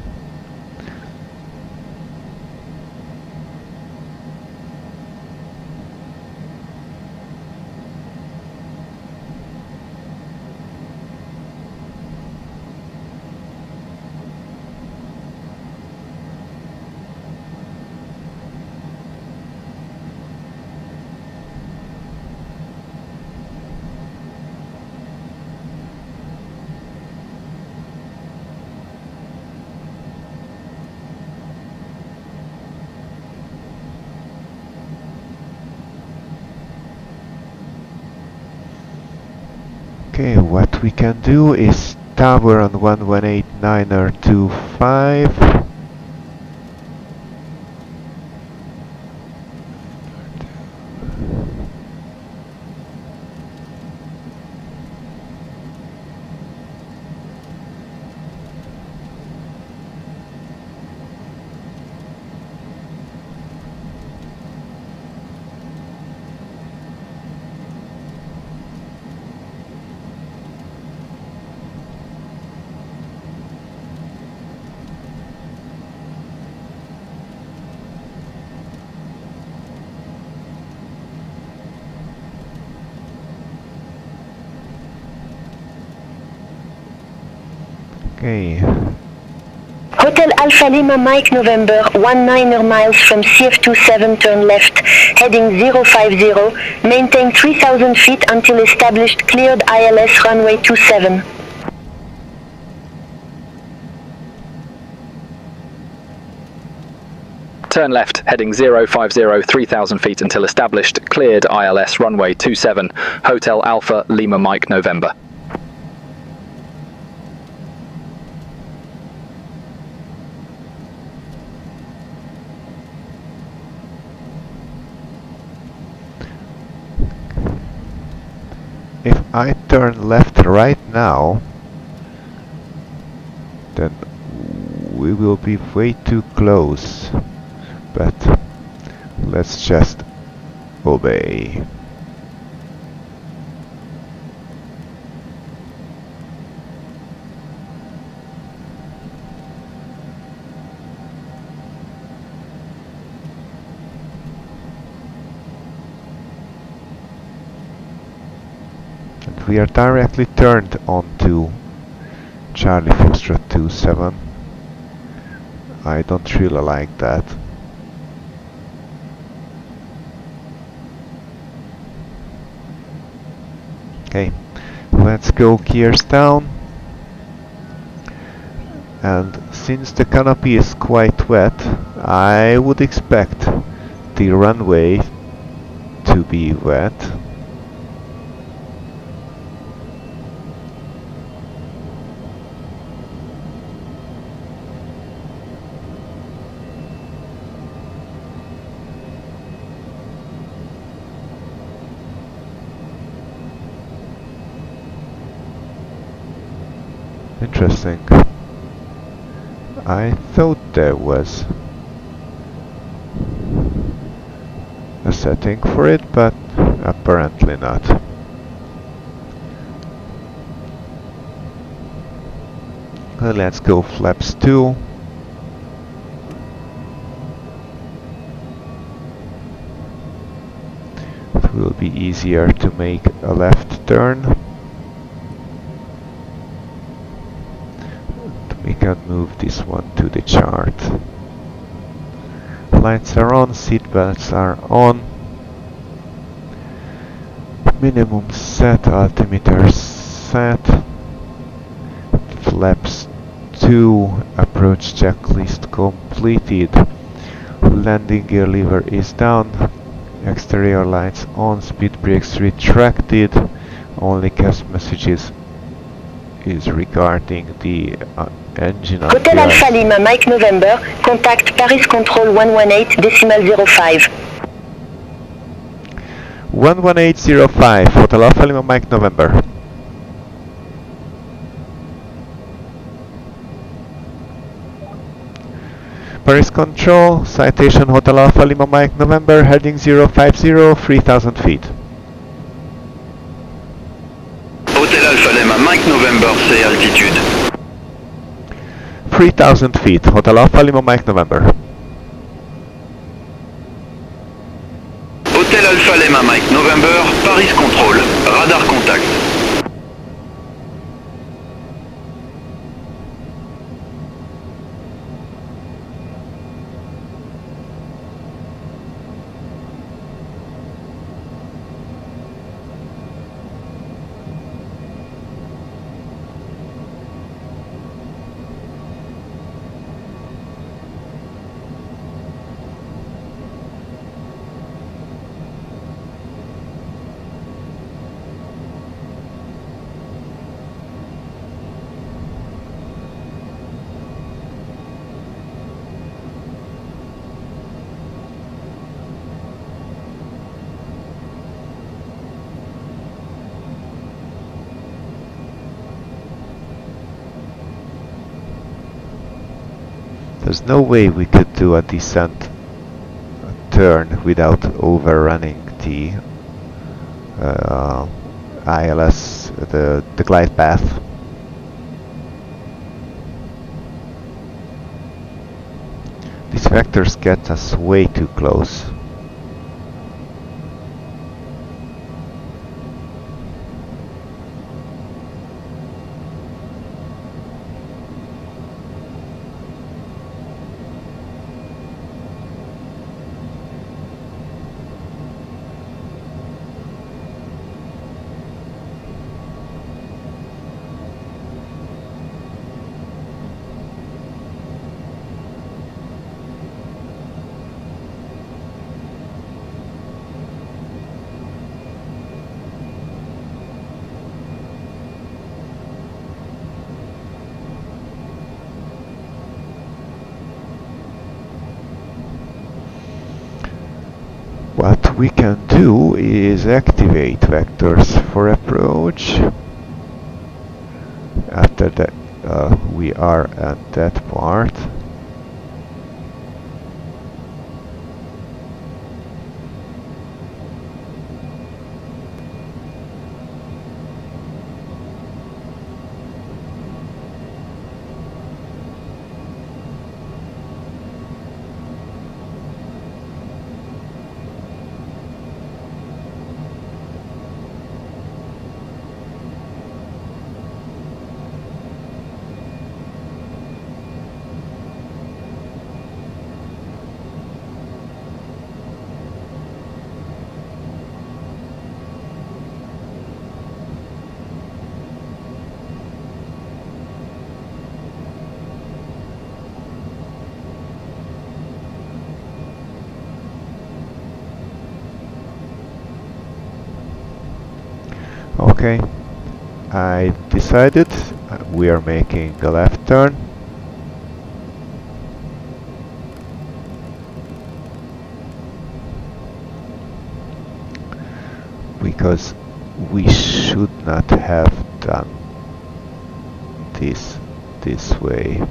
Okay, what we can do is tower on 1189er25. Okay. Hotel Alpha Lima Mike November, 19er miles from CF27, turn left, heading 050, maintain 3000 feet until established cleared ILS runway 27. Turn left, heading 050, 3000 feet until established cleared ILS runway 27, Hotel Alpha Lima Mike November. If I turn left right now, then we will be way too close. But let's just obey. we are directly turned onto Charlie Foxtrot 27. I don't really like that. Okay, let's go gears down. And since the canopy is quite wet, I would expect the runway to be wet. Interesting. I thought there was a setting for it, but apparently not. Well, let's go flaps 2. It will be easier to make a left turn. We can move this one to the chart. Lights are on, seatbelts are on. Minimum set, altimeter set. Flaps 2, approach checklist completed. Landing gear lever is down. Exterior lights on, speed brakes retracted. Only CAS messages is regarding the engine. Hotel Alpha Lima Mike November, contact Paris Control 118.05. 11805, Hotel Alpha Lima Mike November. Paris Control, Citation Hotel Alpha Lima Mike November, heading 050, 3000 feet. Hotel Alpha Lima Mike November, say altitude. 3000 feet, Hotel Alpha Lima Mike November. Hotel Alpha Lima Mike November, Paris Control, radar contact. There's no way we could do a descent turn without overrunning the ILS, the glide path. These vectors get us way too close. What we can do is activate vectors for approach. After that we are at that part. Okay, I decided we are making a left turn. Because we should not have done this way.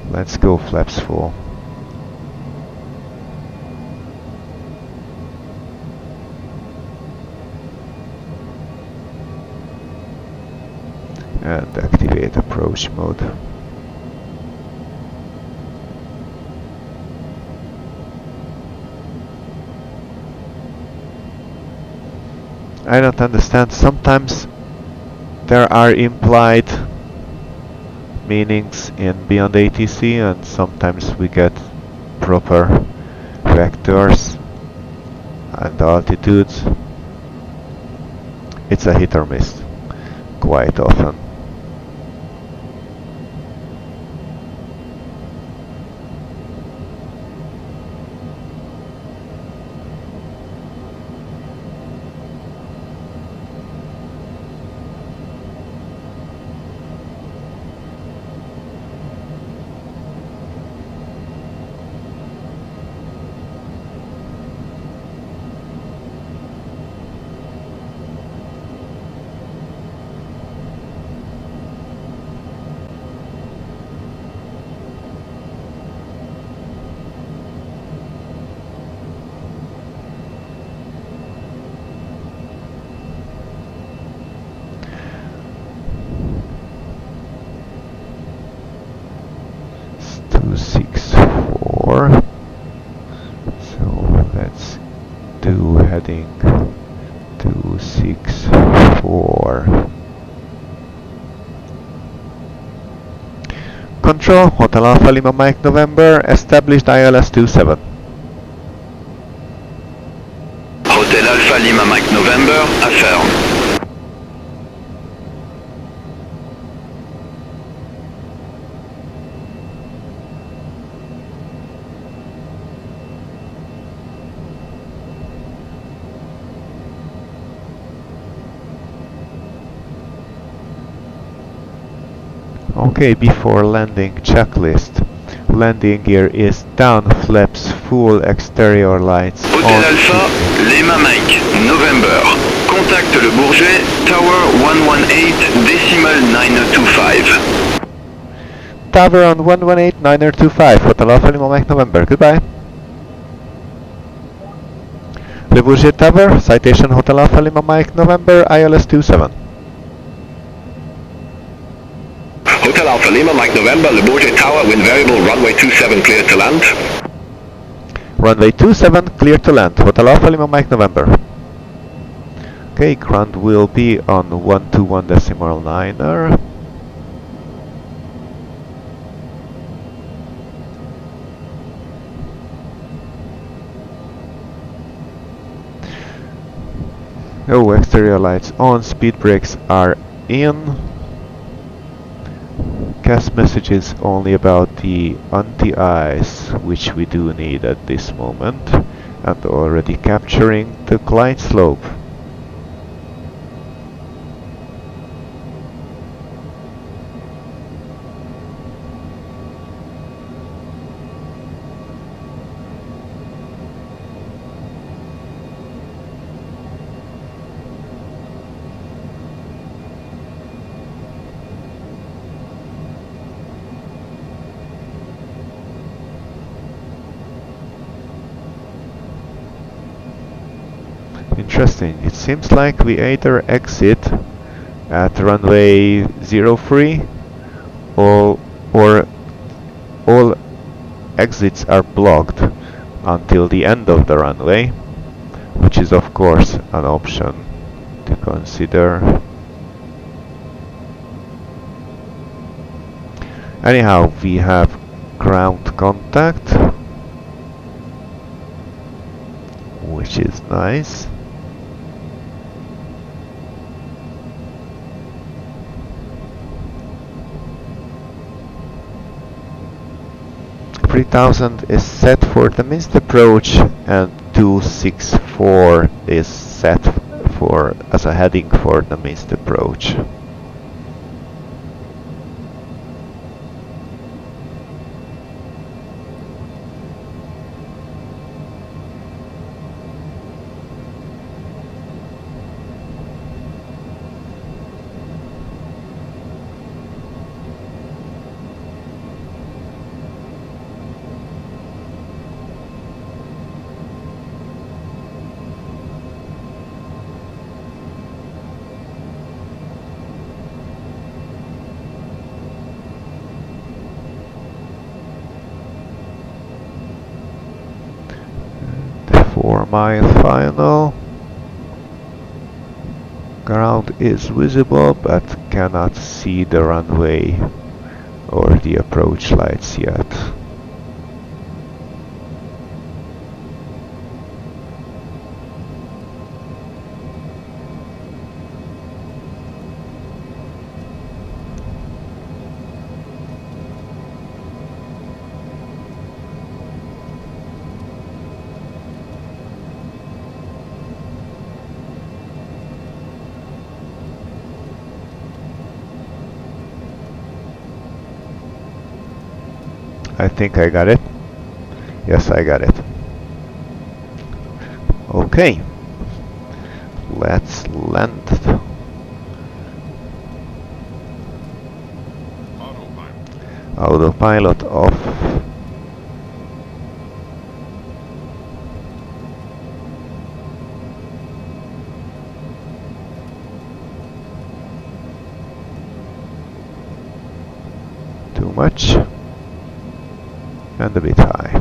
Let's go flaps full. And activate approach mode. I don't understand. Sometimes there are implied meanings in BeyondATC, and sometimes we get proper vectors and altitudes. It's a hit or miss quite often. It's 264. So let's do heading 264. Control, Hotel Alpha Lima Mike November, established ILS 27. Hotel Alpha Lima Mike November, affirm. Okay, before landing checklist. Landing gear is down, flaps full, exterior lights Hotel on. Alpha Lima Mike November. Contact Le Bourget, Tower 118.925. Tower on 118.925, Hotel Alpha Lima Mike November, goodbye. Le Bourget Tower, citation Hotel Alpha Lima Mike November, ILS 27. Hotel Alpha Lima, Mike November, Le Bourget Tower, wind variable, runway 27 clear to land. Runway 27 clear to land, Hotel Alpha Lima Mike November. Okay, ground will be on 121.9er. Oh, exterior lights on, speed brakes are in. CAS messages only about the anti-ice, which we do need at this moment, and already capturing the glide slope. Interesting. It seems like we either exit at runway 03 or all exits are blocked until the end of the runway, which is of course an option to consider. Anyhow, we have ground contact, which is nice. 3000 is set for the missed approach, and 264 is set for as a heading for the missed approach. The 4-mile final. Ground is visible but cannot see the runway or the approach lights yet. I think I got it. Yes, I got it. Okay. Let's land. Autopilot off. Too much. And a bit high.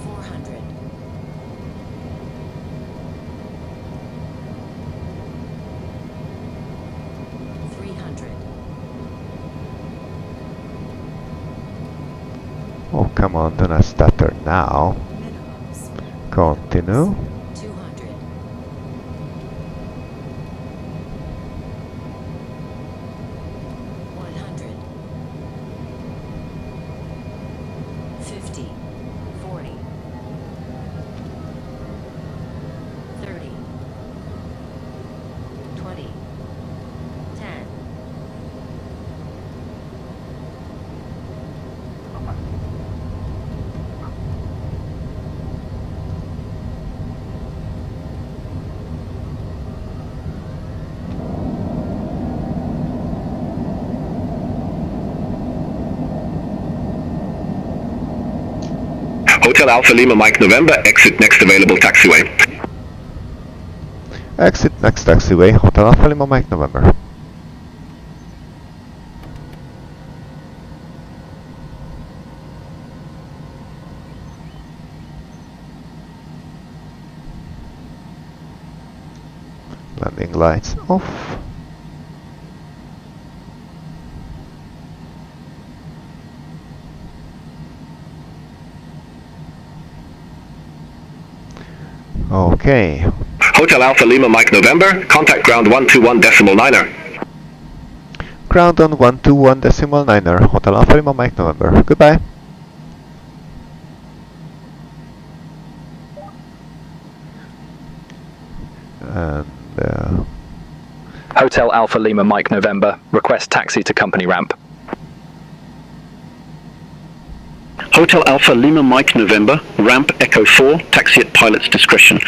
400. 300. Oh, come on, do not stutter now. Minimums. Continue. 200. 100. 50. 40. 30. 20. 10. Hotel Alpha Lima Mike November, exit next available taxiway. Exit next taxiway, Hotel Alpha Lima Mike November. Landing lights off. Okay. Hotel Alpha Lima Mike November, contact ground 121.9er. Ground on 121.9er, Hotel Alpha Lima Mike November. Goodbye. And Hotel Alpha Lima Mike November, request taxi to company ramp. Hotel Alpha Lima Mike November, ramp Echo 4, taxi at pilot's discretion.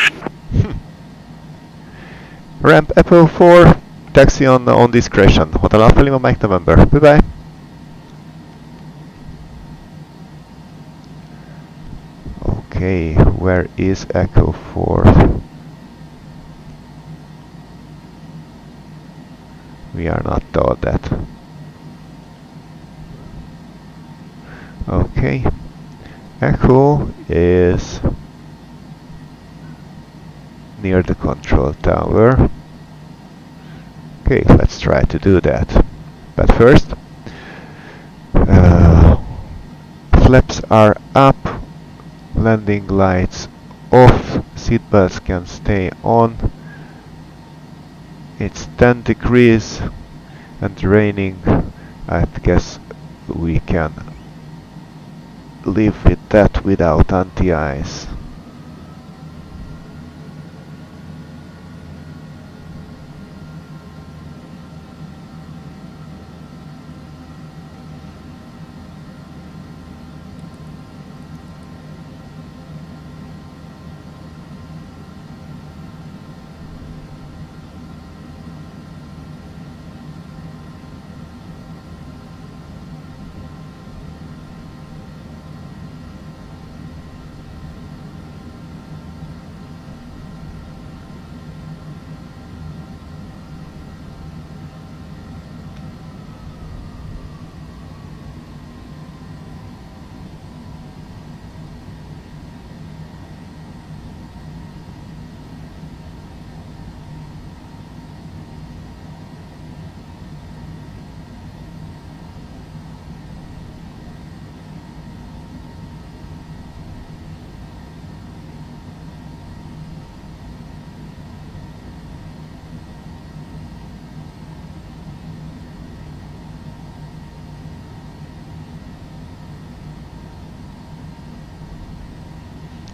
ramp Echo 4, taxi on discretion, Hotel Alpha Lima Mike November. Goodbye. Okay, where is Echo 4? We are not told that. Okay, Echo is near the control tower. Okay, let's try to do that. But first, flaps are up, landing lights off, seatbelts can stay on. It's 10 degrees and raining. I guess we can live with that without anti-ice.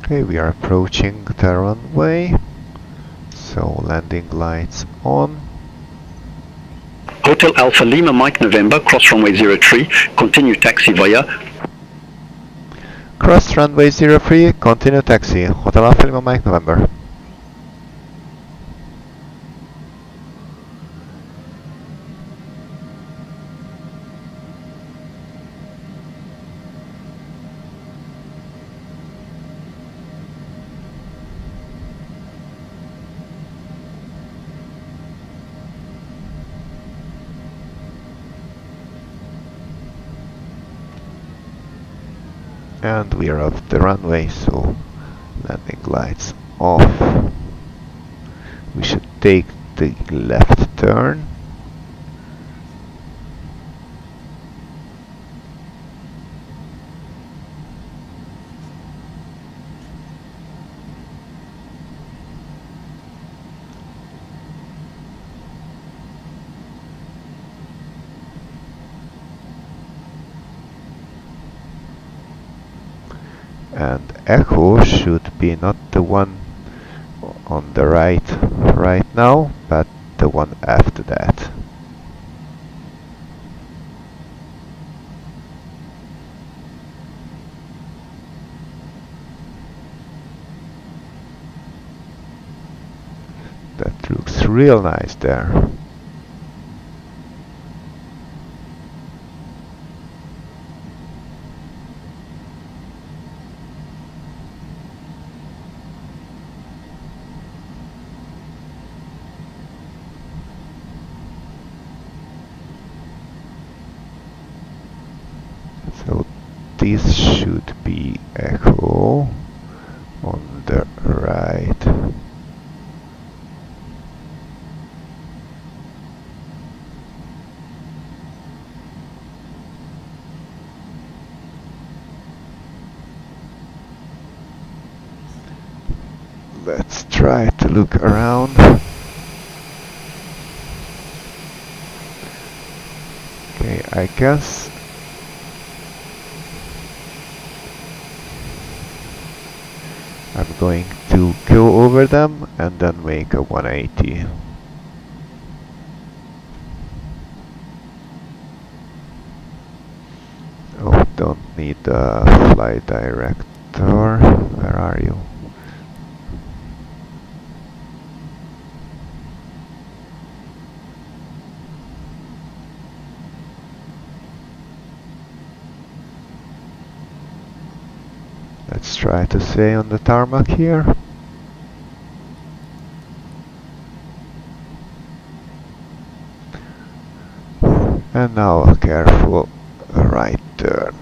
Okay, we are approaching the runway, so landing lights on. Hotel Alpha Lima Mike November, cross runway 03, continue taxi via Cross runway 03, continue taxi, Hotel Alpha Lima Mike November. And we are off the runway, so landing lights off. We should take the left turn. And Echo should be not the one on the right now, but the one after that. That looks real nice there. So this should be Echo on the right. Let's try to look around. Okay, I guess I'm going to go over them and then make a 180. Oh, don't need the flight director. Where are you? Let's try to stay on the tarmac here. And now a careful right turn.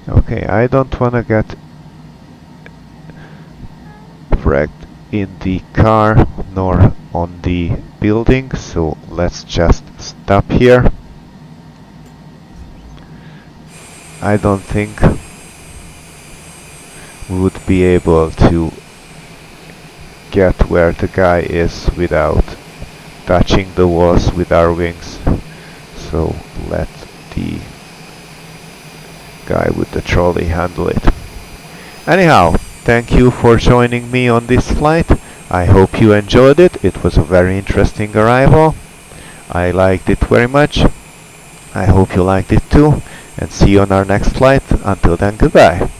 Okay, I don't wanna get wrecked in the car nor on the building, so let's just stop here. I don't think we would be able to get where the guy is without touching the walls with our wings, so let the guy with the trolley handle it. Anyhow, thank you for joining me on this flight. I hope you enjoyed it. It was a very interesting arrival. I liked it very much. I hope you liked it too, and see you on our next flight. Until then, goodbye.